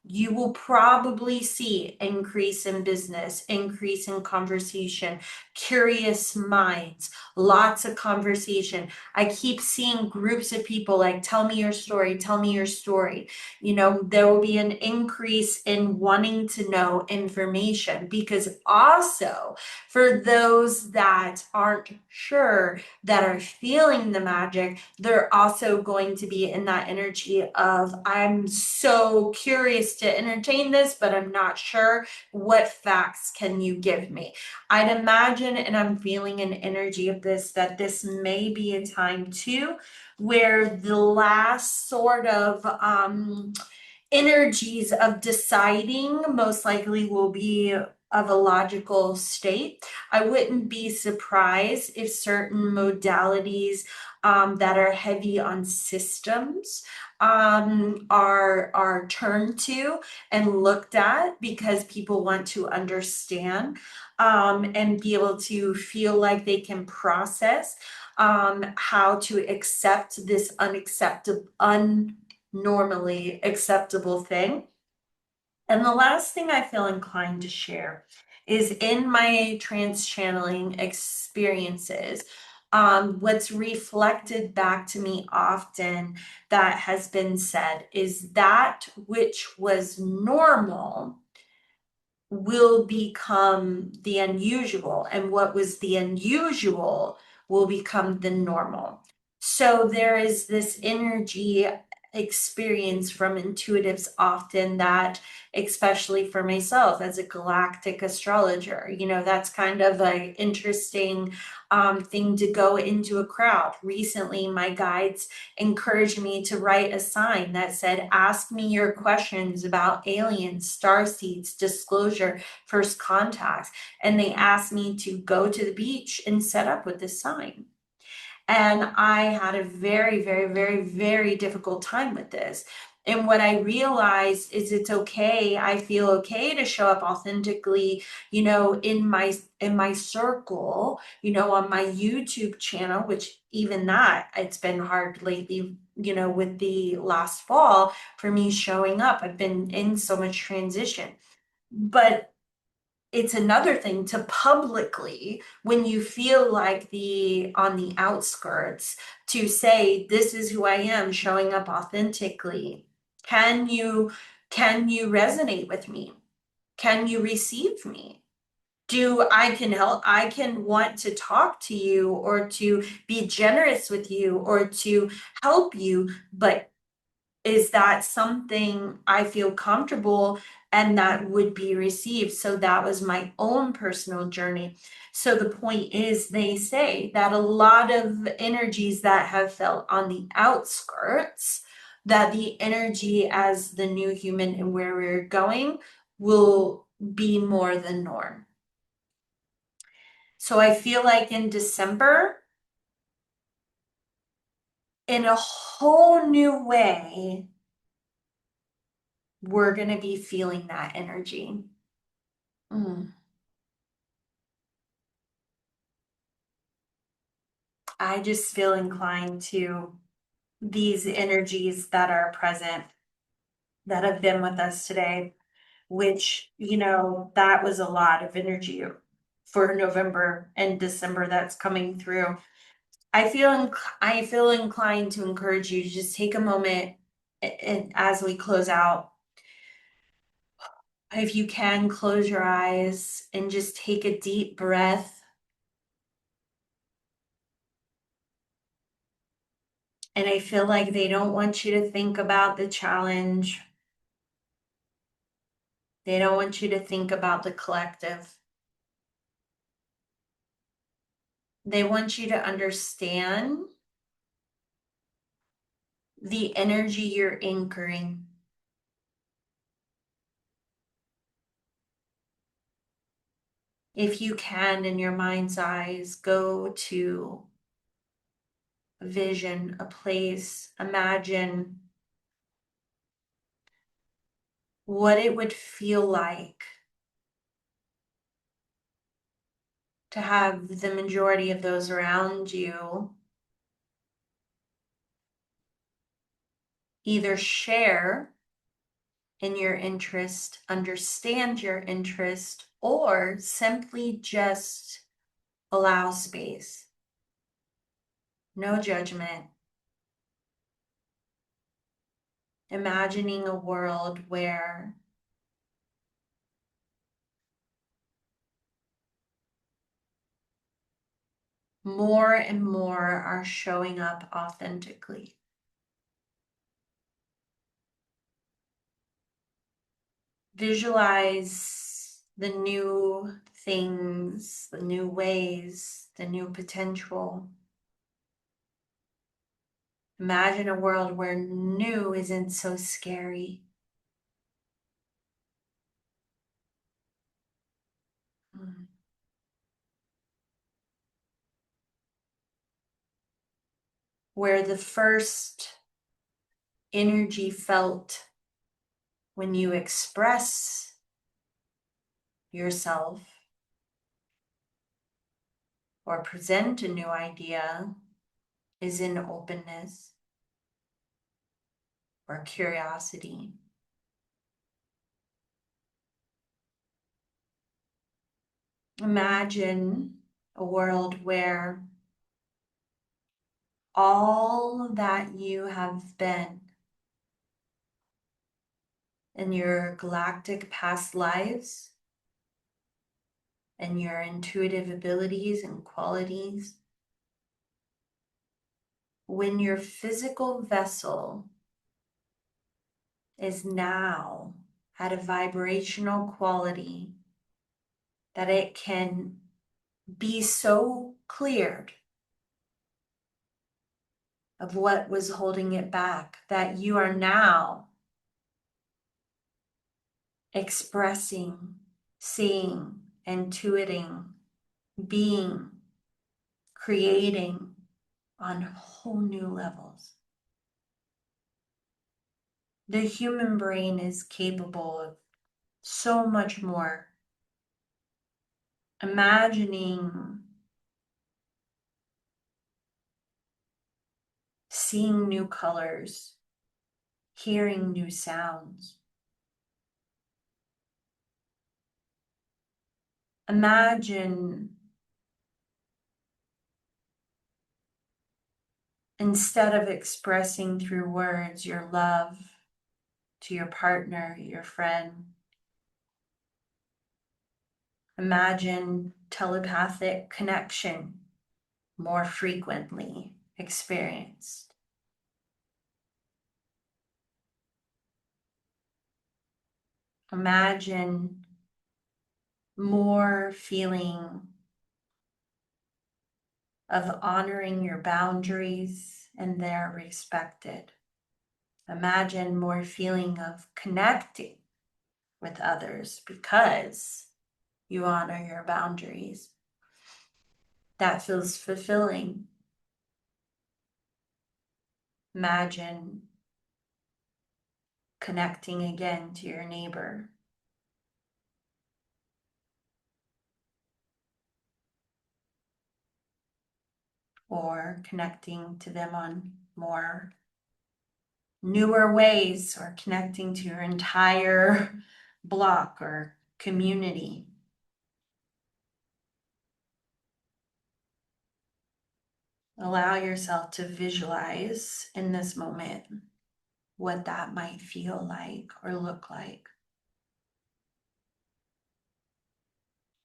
you will probably see increase in business, increase in conversation, curious minds, lots of conversation. I keep seeing groups of people like, tell me your story, tell me your story. There will be an increase in wanting to know information, because also for those that aren't sure, that are feeling the magic, they're also going to be in that energy of, I'm so curious to entertain this, but I'm not sure. What facts can you give me? I'd imagine, and I'm feeling an energy of this, that this may be a time too where the last sort of energies of deciding most likely will be of a logical state. I wouldn't be surprised if certain modalities that are heavy on systems are turned to and looked at, because people want to understand and be able to feel like they can process how to accept this unnormally acceptable thing. And the last thing I feel inclined to share is, in my trance channeling experiences, what's reflected back to me often that has been said is that which was normal will become the unusual, and what was the unusual will become the normal. So there is this energy experience from intuitives often that, especially for myself as a galactic astrologer, that's kind of an interesting thing to go into a crowd. Recently, my guides encouraged me to write a sign that said, ask me your questions about aliens, starseeds, disclosure, first contacts. And they asked me to go to the beach and set up with this sign. And I had a very, very, very, very difficult time with this. And what I realized is it's okay. I feel okay to show up authentically, in my circle, on my YouTube channel, which even that, it's been hard lately, with the last fall for me showing up. I've been in so much transition. But it's another thing to publicly, when you feel like the on the outskirts, to say, this is who I am, showing up authentically. Can you resonate with me? Can you receive me? Do I can help, I can want to talk to you, or to be generous with you, or to help you, but is that something I feel comfortable and that would be received? So that was my own personal journey. So the point is, they say that a lot of energies that have felt on the outskirts, that the energy as the new human and where we're going will be more the norm. So I feel like in December, in a whole new way, we're going to be feeling that energy. Mm. I just feel inclined to these energies that are present, that have been with us today, which, that was a lot of energy for November and December that's coming through. I feel inclined to encourage you to just take a moment, and as we close out, if you can, close your eyes and just take a deep breath. And I feel like they don't want you to think about the challenge. They don't want you to think about the collective. They want you to understand the energy you're anchoring. If you can, in your mind's eyes, go to a vision, a place, imagine what it would feel like to have the majority of those around you either share in your interest, understand your interest, or simply just allow space. No judgment. Imagining a world where more and more are showing up authentically. Visualize the new things, the new ways, the new potential. Imagine a world where new isn't so scary. Where the first energy felt when you express yourself or present a new idea is in openness or curiosity. Imagine a world where all that you have been in your galactic past lives and your intuitive abilities and qualities, when your physical vessel is now at a vibrational quality that it can be so cleared of what was holding it back, that you are now expressing, seeing, intuiting, being, creating on whole new levels. The human brain is capable of so much more. Imagining seeing new colors, hearing new sounds. Imagine instead of expressing through words your love to your partner, your friend, imagine telepathic connection more frequently experienced. Imagine more feeling of honoring your boundaries and they're respected. Imagine more feeling of connecting with others because you honor your boundaries. That feels fulfilling. Imagine connecting again to your neighbor. Or connecting to them on more newer ways, or connecting to your entire block or community. Allow yourself to visualize in this moment what that might feel like or look like.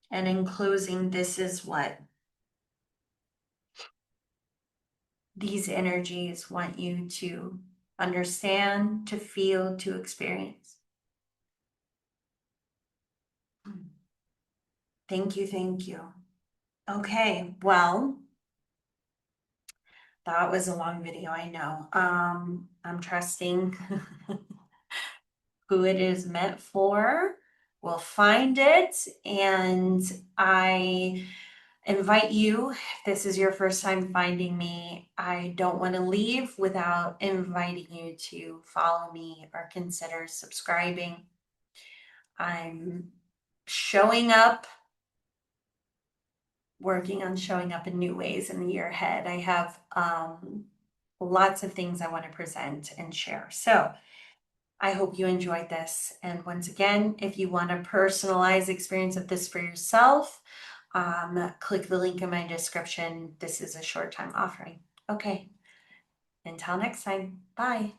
And in closing, this is what these energies want you to understand, to feel, to experience. Thank you, thank you. Okay, well, that was a long video, I know. I'm trusting who it is meant for will find it. And I invite you, if this is your first time finding me, I don't want to leave without inviting you to follow me or consider subscribing. I'm showing up, working on showing up in new ways in the year ahead. I have lots of things I want to present and share. So I hope you enjoyed this. And once again, if you want a personalized experience of this for yourself, click the link in my description. This is a short time offering. Okay, until next time, bye.